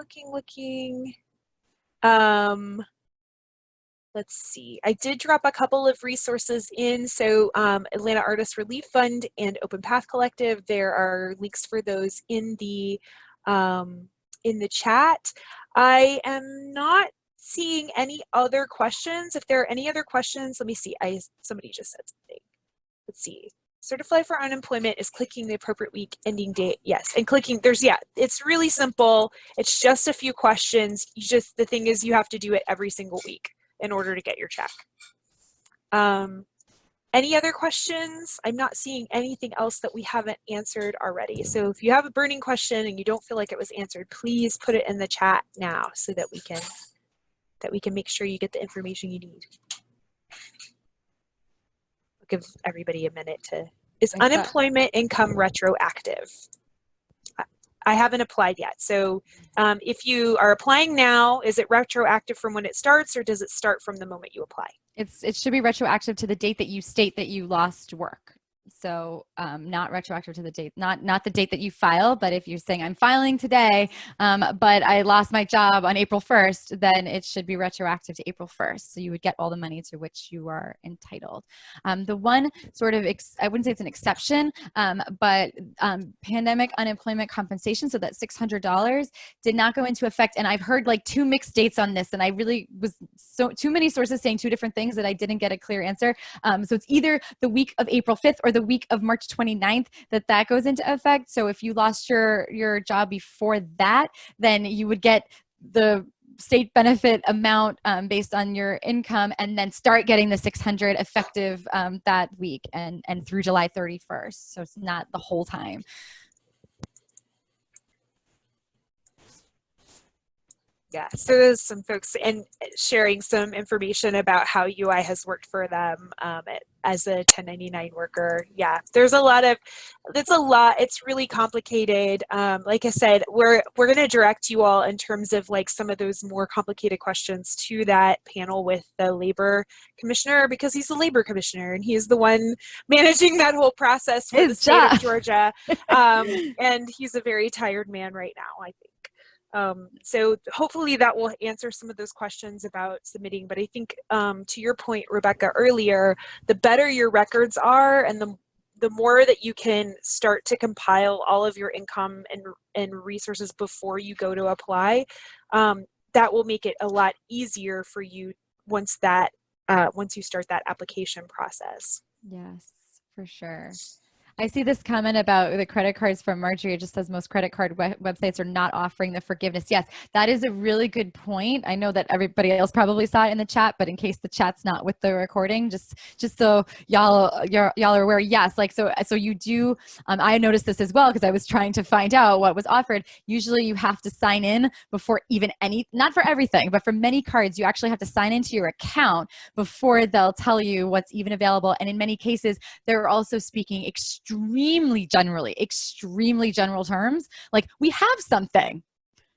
Let's see. I did drop a couple of resources in. So Atlanta Artists Relief Fund and Open Path Collective, there are links for those in the chat. I am not seeing any other questions. If there are any other questions, let me see. Somebody just said something. Let's see. Certify for unemployment is clicking the appropriate week ending date. Yes, and clicking, it's really simple. It's just a few questions. The thing is you have to do it every single week in order to get your check. Any other questions? I'm not seeing anything else that we haven't answered already. So if you have a burning question and you don't feel like it was answered, please put it in the chat now so that we can make sure you get the information you need. I'll give everybody a minute to. Is unemployment income retroactive? I haven't applied yet. So if you are applying now, is it retroactive from when it starts, or does it start from the moment you apply? It should be retroactive to the date that you state that you lost work. So not retroactive to the date, not the date that you file, but if you're saying I'm filing today, but I lost my job on April 1st, then it should be retroactive to April 1st. So you would get all the money to which you are entitled. The one sort of, I wouldn't say it's an exception, but pandemic unemployment compensation, so that $600 did not go into effect. And I've heard like two mixed dates on this, and I really was too many sources saying two different things that I didn't get a clear answer. So it's either the week of April 5th or the week of March 29th that goes into effect. So if you lost your job before that, then you would get the state benefit amount based on your income, and then start getting the $600 effective that week and through July 31st. So it's not the whole time. Yeah, so there's some folks and sharing some information about how UI has worked for them as a 1099 worker. Yeah, there's a lot of, it's really complicated. Like I said, we're going to direct you all in terms of like some of those more complicated questions to that panel with the labor commissioner, because he's the labor commissioner and he is the one managing that whole process for the state of Georgia. And he's a very tired man right now, I think. So hopefully that will answer some of those questions about submitting. But I think to your point, Rebecca, earlier, the better your records are and the more that you can start to compile all of your income and resources before you go to apply, that will make it a lot easier for you once you start that application process. Yes, for sure. I see this comment about the credit cards from Marjorie. It just says most credit card websites are not offering the forgiveness. Yes, that is a really good point. I know that everybody else probably saw it in the chat, but in case the chat's not with the recording, just so y'all are aware. Yes, like so you do. I noticed this as well because I was trying to find out what was offered. Usually, you have to sign in before even not for everything, but for many cards, you actually have to sign into your account before they'll tell you what's even available. And in many cases, they're also speaking extremely general terms, like we have something,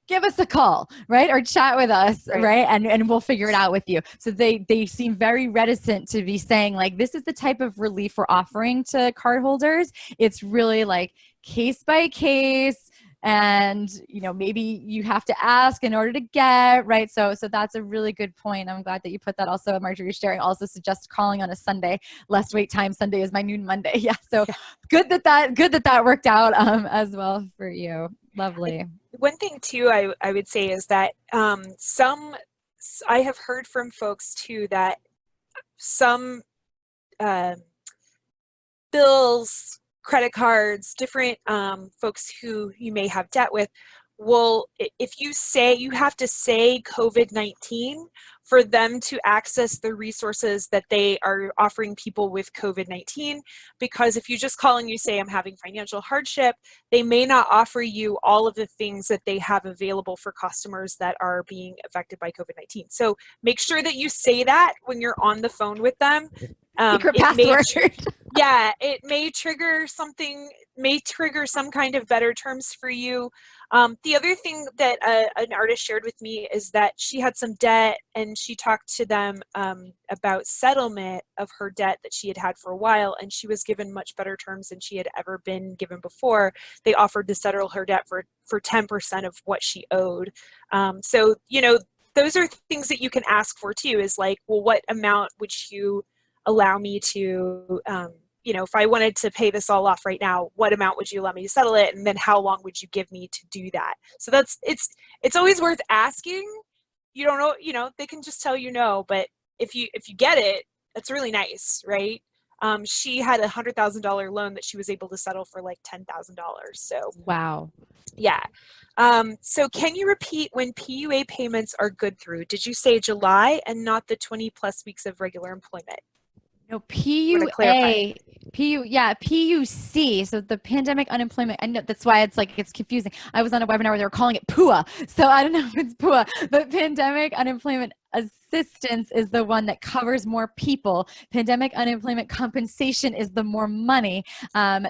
give us a call, right? Or chat with us, right? And we'll figure it out with you. So they seem very reticent to be saying like, this is the type of relief we're offering to cardholders. It's really like case by case. And, maybe you have to ask in order to get, right? So that's a really good point. I'm glad that you put that also. Marjorie sharing also suggests calling on a Sunday, less wait time. Sunday is my noon Monday. Yeah. So good that worked out as well for you. Lovely. One thing too, I would say is that I have heard from folks too that some bills, credit cards, different folks who you may have debt with if you say you have to say COVID-19 for them to access the resources that they are offering people with COVID-19, because if you just call and you say I'm having financial hardship, they may not offer you all of the things that they have available for customers that are being affected by COVID-19. So make sure that you say that when you're on the phone with them. Secret password. It may trigger some kind of better terms for you. The other thing that an artist shared with me is that she had some debt and she talked to them about settlement of her debt that she had had for a while, and she was given much better terms than she had ever been given before. They offered to settle her debt for 10% of what she owed. So, those are things that you can ask for too, is like, well, what amount would you allow me to, if I wanted to pay this all off right now, what amount would you allow me to settle it? And then how long would you give me to do that? So it's always worth asking. You don't know, they can just tell you no, but if you get it, that's really nice, right? She had a $100,000 loan that she was able to settle for like $10,000. So wow. Yeah. So can you repeat when PUA payments are good through? Did you say July and not the 20 plus weeks of regular employment? No, PUC. So the pandemic unemployment. I know that's why it's confusing. I was on a webinar where they were calling it PUA. So I don't know if it's PUA, but pandemic unemployment assistance is the one that covers more people. Pandemic unemployment compensation is the more money.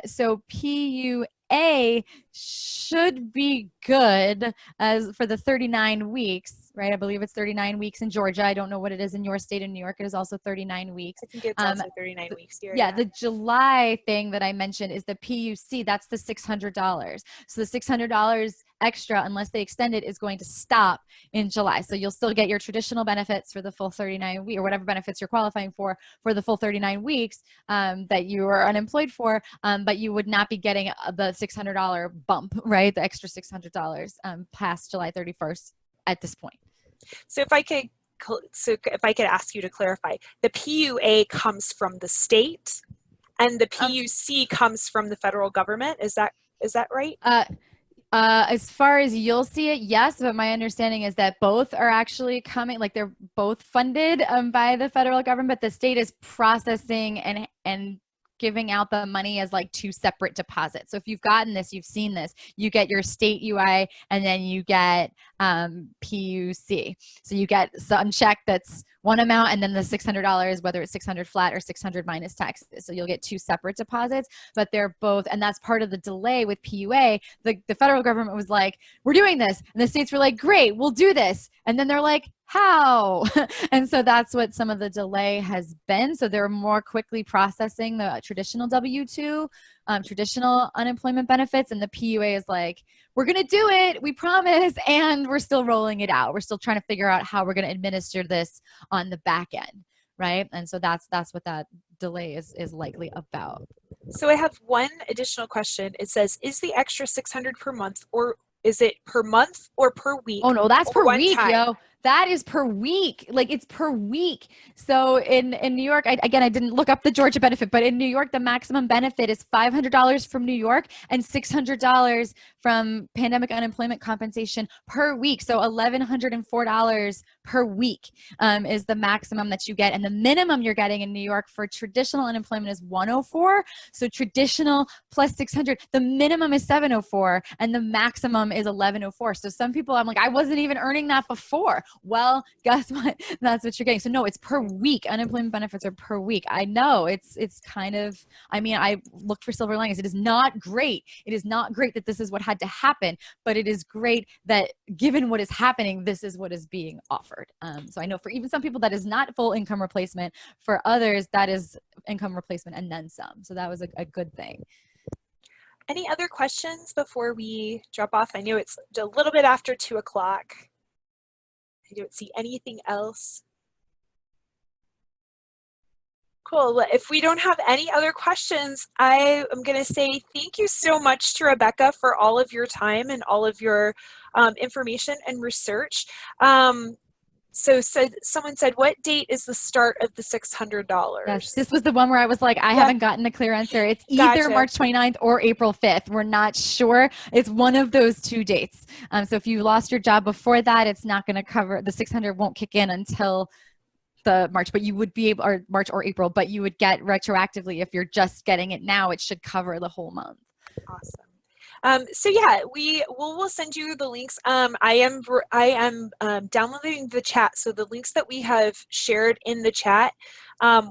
So PUA should be good as for the 39 weeks, right? I believe it's 39 weeks in Georgia. I don't know what it is in your state. In New York, it is also 39 weeks. I think it's also 39 weeks here. Yeah, the July thing that I mentioned is the PUC. That's the $600. So the $600 extra, unless they extend it, is going to stop in July. So you'll still get your traditional benefits for the full 39 weeks, or whatever benefits you're qualifying for the full 39 weeks that you are unemployed for, but you would not be getting the $600 bump, right? The extra $600 past July 31st at this point. So if I could ask you to clarify, the PUA comes from the state and the PUC comes from the federal government. Is that right? As far as you'll see it, yes, but my understanding is that both are actually coming, like they're both funded by the federal government. The state is processing and giving out the money as like two separate deposits. So if you've gotten this, you've seen this, you get your state UI and then you get PUC. So you get some check that's one amount and then the $600, whether it's 600 flat or 600 minus taxes. So you'll get two separate deposits, but they're both, and that's part of the delay with PUA. The federal government was like, we're doing this. And the states were like, great, we'll do this. And then they're like, how? And so that's what some of the delay has been. So they're more quickly processing the traditional W-2, traditional unemployment benefits. And the PUA is like, we're going to do it, we promise. And we're still rolling it out. We're still trying to figure out how we're going to administer this on the back end. Right. And so that's what that delay is likely about. So I have one additional question. It says, is the extra 600 per month, or is it per month or per week? Oh no, that's per week, time? yo. That is per week. Like, it's per week. So in New York, I didn't look up the Georgia benefit, but in New York, the maximum benefit is $500 from New York and $600 from pandemic unemployment compensation per week. So $1,104 per week is the maximum that you get. And the minimum you're getting in New York for traditional unemployment is $104. So traditional plus 600, the minimum is $704 and the maximum is $1,104. So some people, I'm like, I wasn't even earning that before. Well, guess what? That's what you're getting. So no, it's per week. Unemployment benefits are per week. I know it's kind of, I mean, I looked for silver linings. It is not great. It is not great that this is what had to happen, but it is great that given what is happening, this is what is being offered. So I know for even some people that is not full income replacement. For others, that is income replacement and then some. So that was a good thing. Any other questions before we drop off? I know it's a little bit after 2 o'clock. I don't see anything else. Cool. Well, if we don't have any other questions, I am going to say thank you so much to Rebecca for all of your time and all of your information and research. So someone said, what date is the start of the $600? Yes, this was the one where I was like, I haven't gotten a clear answer. It's either March 29th or April 5th. We're not sure. It's one of those two dates. So if you lost your job before that, it's not going to cover, the 600 won't kick in until the March, but you would be able, or March or April, but you would get retroactively. If you're just getting it now, it should cover the whole month. Awesome. So yeah, we'll send you the links. I am downloading the chat. So the links that we have shared in the chat,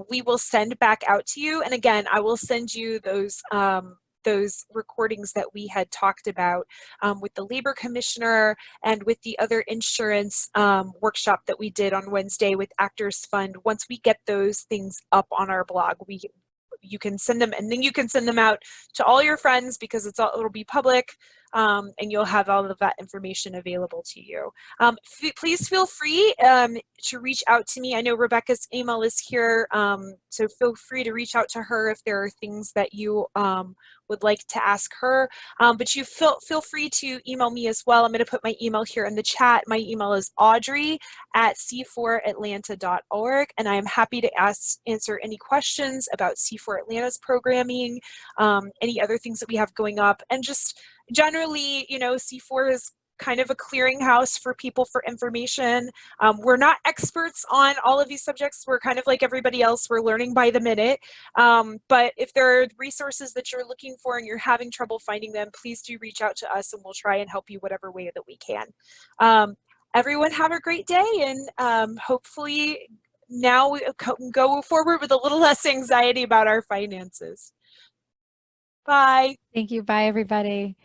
we will send back out to you. And again, I will send you those recordings that we had talked about with the labor commissioner and with the other insurance workshop that we did on Wednesday with Actors Fund. Once we get those things up on our blog, you can send them, and then you can send them out to all your friends because it'll be public, and you'll have all of that information available to you. Please feel free to reach out to me. I know Rebecca's email is here, so feel free to reach out to her if there are things that you would like to ask her. But you feel free to email me as well. I'm going to put my email here in the chat. My email is audrey@c4atlanta.org, and I am happy to answer any questions about C4 Atlanta's programming, any other things that we have going up, and just generally, you know, C4 is kind of a clearinghouse for people for information. We're not experts on all of these subjects. We're kind of like everybody else. We're learning by the minute. But if there are resources that you're looking for and you're having trouble finding them, please do reach out to us and we'll try and help you whatever way that we can. Everyone have a great day, and hopefully now we can go forward with a little less anxiety about our finances. Bye. Thank you. Bye, everybody.